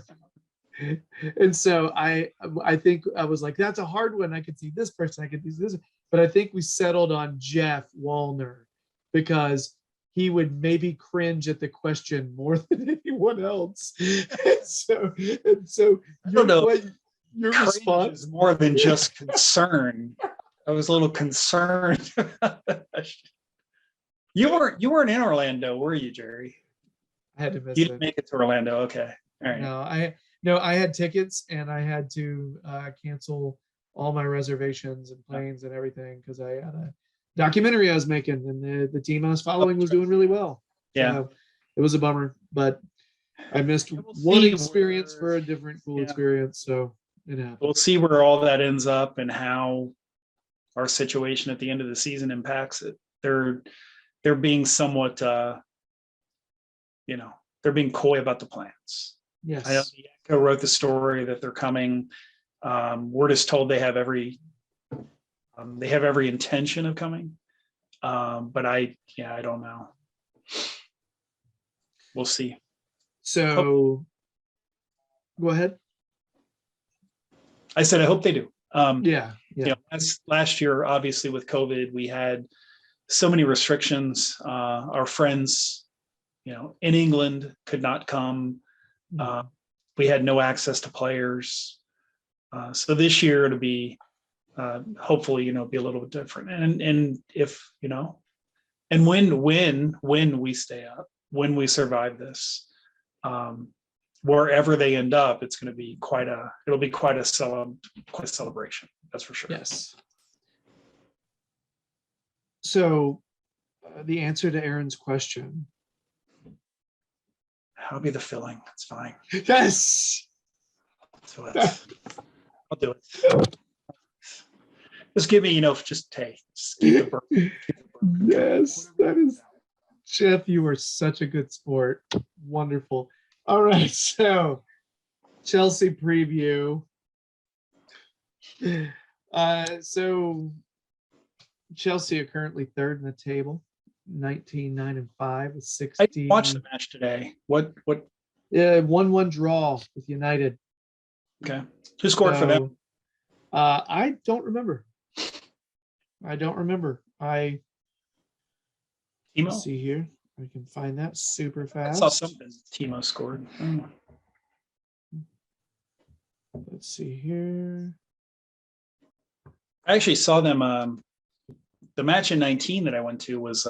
I think I was like, that's a hard one. I could see this person, I could see this, but I think we settled on Jeff Wallner because he would maybe cringe at the question more than anyone else. So I don't know. Your response is more than just concern. I was a little concerned. You weren't in Orlando, were you, Gerry? I had to miss You didn't make it to Orlando. Okay. All right. No, I had tickets and I had to cancel all my reservations and planes and everything because I had a documentary I was making, and the team I was following was doing really well. Yeah. So it was a bummer, but I missed one experience for a different cool experience. So it happened. We'll see where all that ends up and how our situation at the end of the season impacts it. They're being somewhat, they're being coy about the plans. Yes. I know Yako wrote the story that they're coming. We're just told they have every intention of coming. But I don't know. We'll see. So go ahead. I said, I hope they do. Yeah. Last year, obviously with COVID, we had so many restrictions. Our friends, in England could not come. We had no access to players. So this year it'll be, hopefully, be a little bit different. And if, and when we stay up, when we survive this, wherever they end up, it's going to be quite a celebration. That's for sure. Yes. So the answer to Aaron's question. I'll be the filling. It's fine. Yes. I'll do it. Just give me, just keep the burn. Yes, that is, Jeff, you are such a good sport. Wonderful. All right, so Chelsea preview. So Chelsea are currently third in the table, 19-9-5 with 60. I watched the match today. What? 1-1 draw with United. Okay. Who scored for them? I don't remember. Timo? Let's see here. I can find that super fast. I saw something. Timo scored. Let's see here. I actually saw them. The match in 19 that I went to was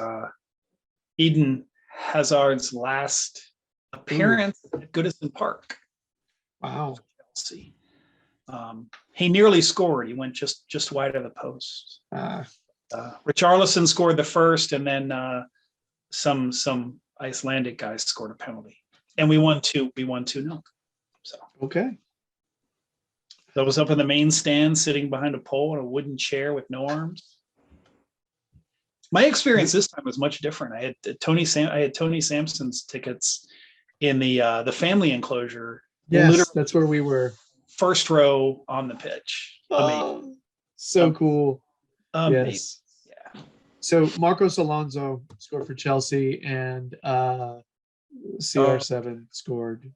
Eden Hazard's last appearance at Goodison Park. Wow. Chelsea. He nearly scored. He went just wide of the post. Richarlison scored the first, and then some Icelandic guys scored a penalty, and we won 2-0. So okay. I was up in the main stand, sitting behind a pole in a wooden chair with no arms. My experience this time was much different. I had Tony Sampson's tickets in the family enclosure. Yes, that's where we were. First row on the pitch. Oh, so cool. Amazing. Yes. Yeah. So Marcos Alonso scored for Chelsea, and CR7 scored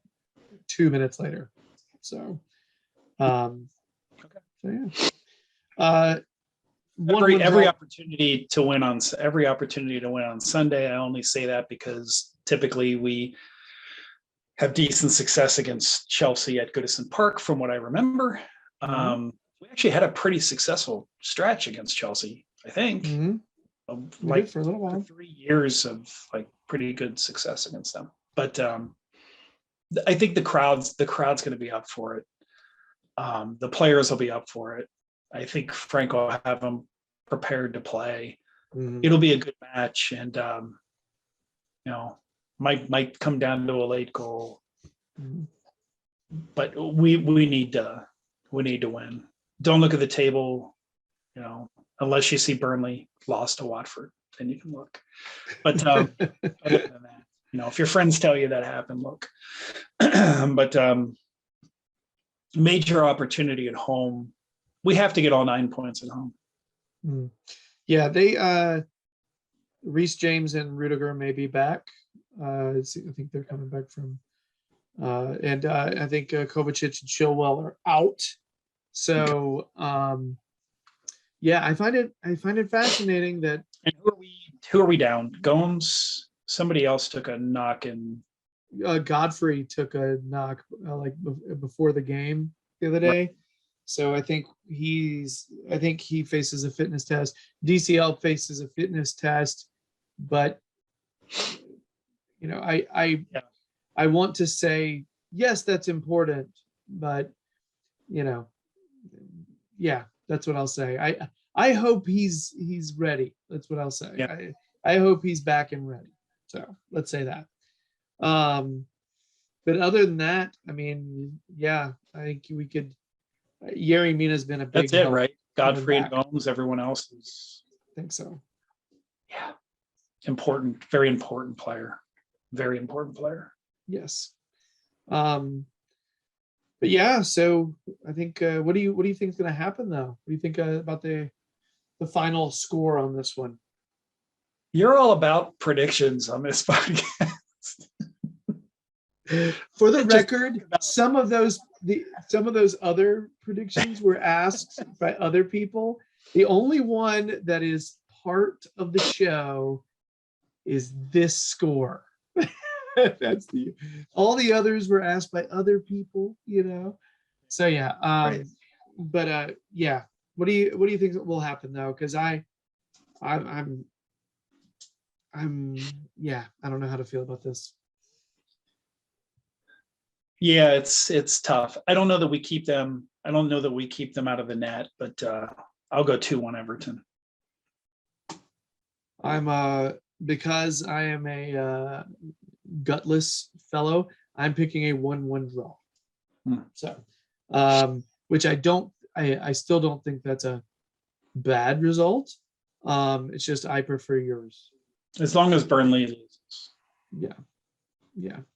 2 minutes later. So, so yeah. Every opportunity to win on Sunday. I only say that because typically we have decent success against Chelsea at Goodison Park, from what I remember. We actually had a pretty successful stretch against Chelsea, I think. Like for a little while. 3 years of pretty good success against them. But I think the crowd's going to be up for it. The players will be up for it. I think Frank will have them prepared to play. It'll be a good match, and might come down to a late goal. But we need to win. Don't look at the table, unless you see Burnley lost to Watford, then you can look. But other than that, if your friends tell you that happened, look. But major opportunity at home. We have to get all 9 points at home. Yeah, they Reece James and Rudiger may be back. I think they're coming back from, and I think Kovacic and Chilwell are out. So yeah, I find it fascinating that. And who are we down? Gomes. Somebody else took a knock, and Godfrey took a knock before the game the other day. Right. So I think he faces a fitness test. DCL faces a fitness test, but I want to say yes, that's important, but yeah, that's what I'll say. I hope he's ready. That's what I'll say. Yeah. I hope he's back and ready. So let's say that. But other than that, I mean, yeah, I think we could. Gerry Mina's been a big. That's it, right? Godfrey and Gomes. Everyone else is. I think so. Yeah, important, very important player. Very important player. Yes. but yeah, so I think what do you think is going to happen though? What do you think about the final score on this one? You're all about predictions on this podcast. For the Just record, about- some of those other predictions were asked by other people. The only one that is part of the show is this score. That's all the others were asked by other people, you know. So yeah, Right. but yeah. What do you think will happen though? Because I'm yeah, I don't know how to feel about this. Yeah, it's tough. I don't know that we keep them. I don't know that we keep them out of the net, but I'll go 2-1 Everton. I'm because I am a gutless fellow, I'm picking a 1-1 draw. So which I still don't think that's a bad result. It's just I prefer yours. As long as Burnley loses. Yeah.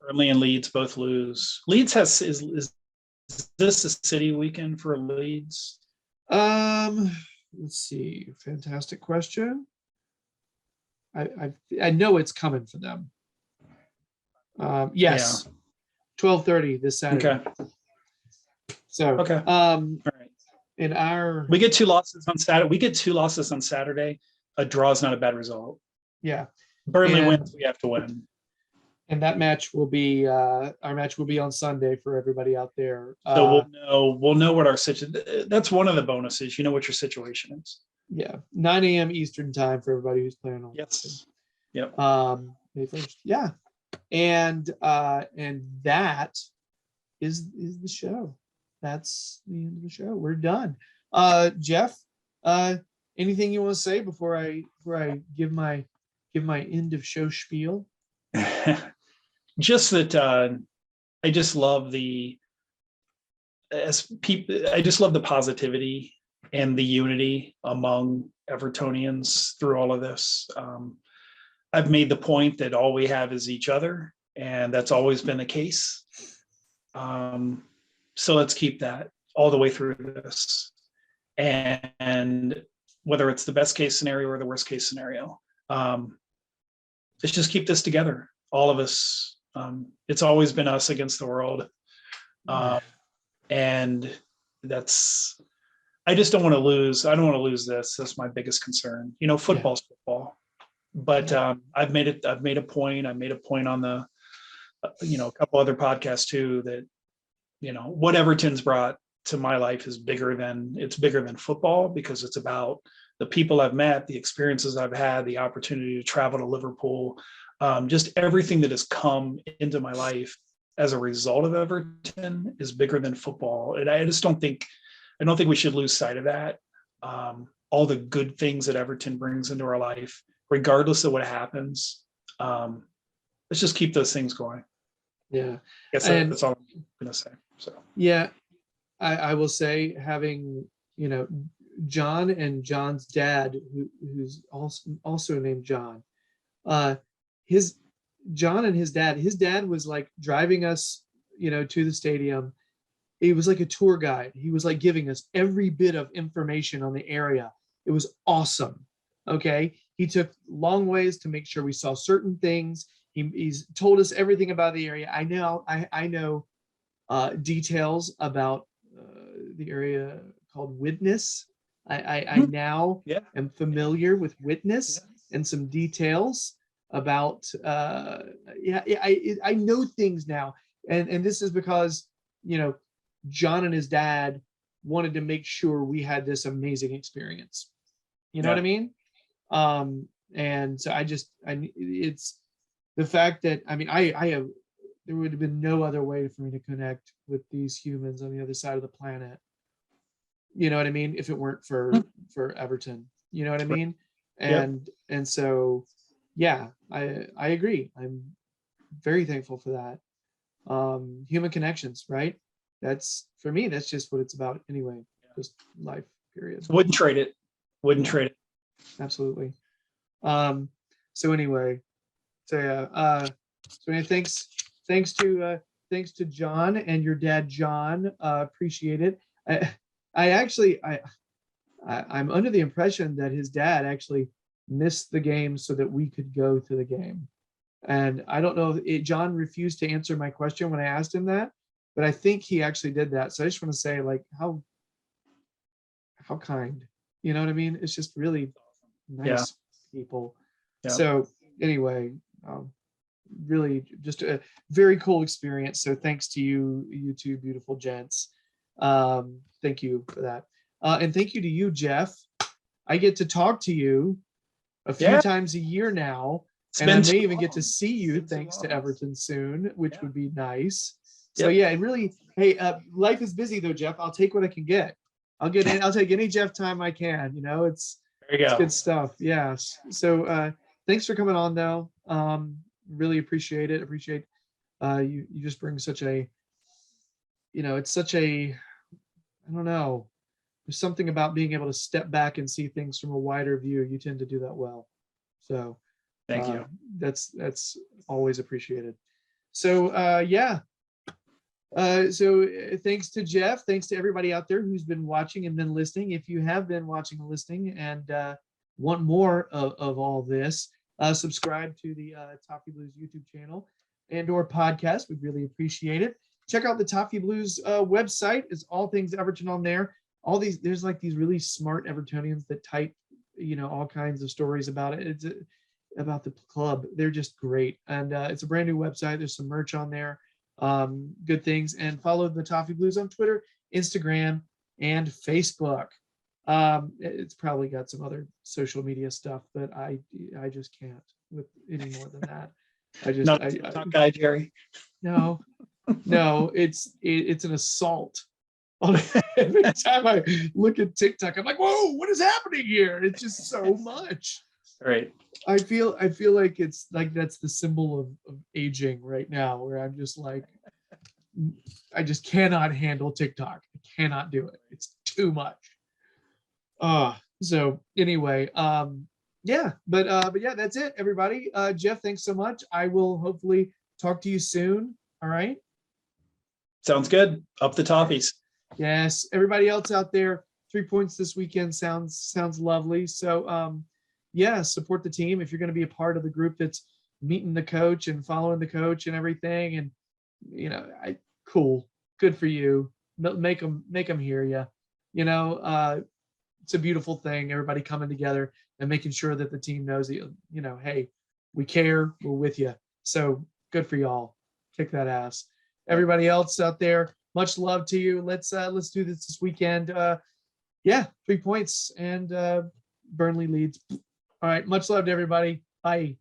Burnley and Leeds both lose. Leeds is this a city weekend for Leeds? Let's see. Fantastic question. I know it's coming for them. Yes. 12:30 this Saturday. Okay. So okay. All right. In our we get 2 losses on Saturday. A draw is not a bad result. Yeah. Burnley wins, we have to win. And that match will be our match will be on Sunday for everybody out there. So we'll know what our situation. That's one of the bonuses. You know what your situation is. Yeah, 9 a.m. Eastern time for everybody who's playing on. Yes. Yep. May 1st. Yeah, and that is the show. That's the end of the show. We're done. Jeff, anything you want to say before I give my end of show spiel? Just that I just love the positivity and the unity among Evertonians through all of this. I've made the point that all we have is each other, and that's always been the case. So let's keep that all the way through this. And whether it's the best case scenario or the worst case scenario, let's just keep this together, all of us. It's always been us against the world. And I just don't want to lose. I don't want to lose this. That's my biggest concern. Football's football, but I've made a point. I made a point on the, a couple other podcasts too, that, what Everton's brought to my life is bigger than football, because it's about the people I've met, the experiences I've had, the opportunity to travel to Liverpool, just everything that has come into my life as a result of Everton is bigger than football. And I don't think we should lose sight of that. All the good things that Everton brings into our life, regardless of what happens. Let's just keep those things going. Yeah. That's all I'm going to say. So, yeah, I will say, having, John and John's dad, who's also named John, John and his dad was like driving us, to the stadium. He was like a tour guide. He was like giving us every bit of information on the area. It was awesome. Okay. He took long ways to make sure we saw certain things. He's told us everything about the area. I know details about the area called Widnes. I now am familiar with Widnes and some details about I know things now, and this is because John and his dad wanted to make sure we had this amazing experience. You know what I mean? And so it's the fact that there would have been no other way for me to connect with these humans on the other side of the planet. You know what I mean? If it weren't for Everton, you know what I mean? And so, yeah, I agree. I'm very thankful for that. Human connections, right? That's, for me, that's just what it's about anyway. Just life, period. Wouldn't trade it. Trade it. Absolutely. So anyway, thanks to thanks to John and your dad, John. Appreciate it. I'm under the impression that his dad actually missed the game so that we could go to the game. And I don't know if John refused to answer my question when I asked him that, but I think he actually did that. So I just want to say, like, how kind, you know what I mean? It's just really nice people. Yeah. So anyway, really just a very cool experience. So thanks to you two beautiful gents. Thank you for that. And thank you to you, Jeff. I get to talk to you a few times a year now, and I may even get to see you thanks to Everton soon, which would be nice. So yeah, it really, hey, life is busy though, Jeff. I'll take what I can get. I'll take any Jeff time I can, you know, it's good stuff. Yes. So thanks for coming on though. Really appreciate it. Appreciate you just bring such a, you know, it's such a, I don't know, there's something about being able to step back and see things from a wider view. You tend to do that well. So thank you. That's always appreciated. So yeah. So thanks to Jeff, thanks to everybody out there who's been watching and been listening. If you have been watching and listening and want more of all this, subscribe to the Toffee Blues YouTube channel and or podcast. We'd really appreciate it. Check out the Toffee Blues website. It's all things Everton on there. All these, there's like these really smart Evertonians that type, you know, all kinds of stories about it. It's about the club. They're just great. And it's a brand new website. There's some merch on there. Good things. And follow the Toffee Blues on Twitter, Instagram, and Facebook. It's probably got some other social media stuff, but I just can't with any more than that. I just not a TikTok guy, Gerry. No, it's an assault. Every time I look at TikTok, I'm like, whoa, what is happening here? It's just so much. Right. I feel like it's like that's the symbol of aging right now, where I'm just like, I just cannot handle TikTok. I cannot do it. It's too much. So anyway, yeah, but yeah, that's it, everybody. Jeff, thanks so much. I will hopefully talk to you soon. All right. Sounds good. Up the Toffees. Yes. Everybody else out there, 3 points this weekend sounds lovely. So yeah, support the team. If you're going to be a part of the group that's meeting the coach and following the coach and everything, and you know, cool, good for you. Make them hear you. You know, it's a beautiful thing. Everybody coming together and making sure that the team knows that, you know, hey, we care, we're with you. So good for y'all. Kick that ass. Everybody else out there, much love to you. Let's do this weekend. Yeah, 3 points and Burnley leads. All right, much love to everybody. Bye.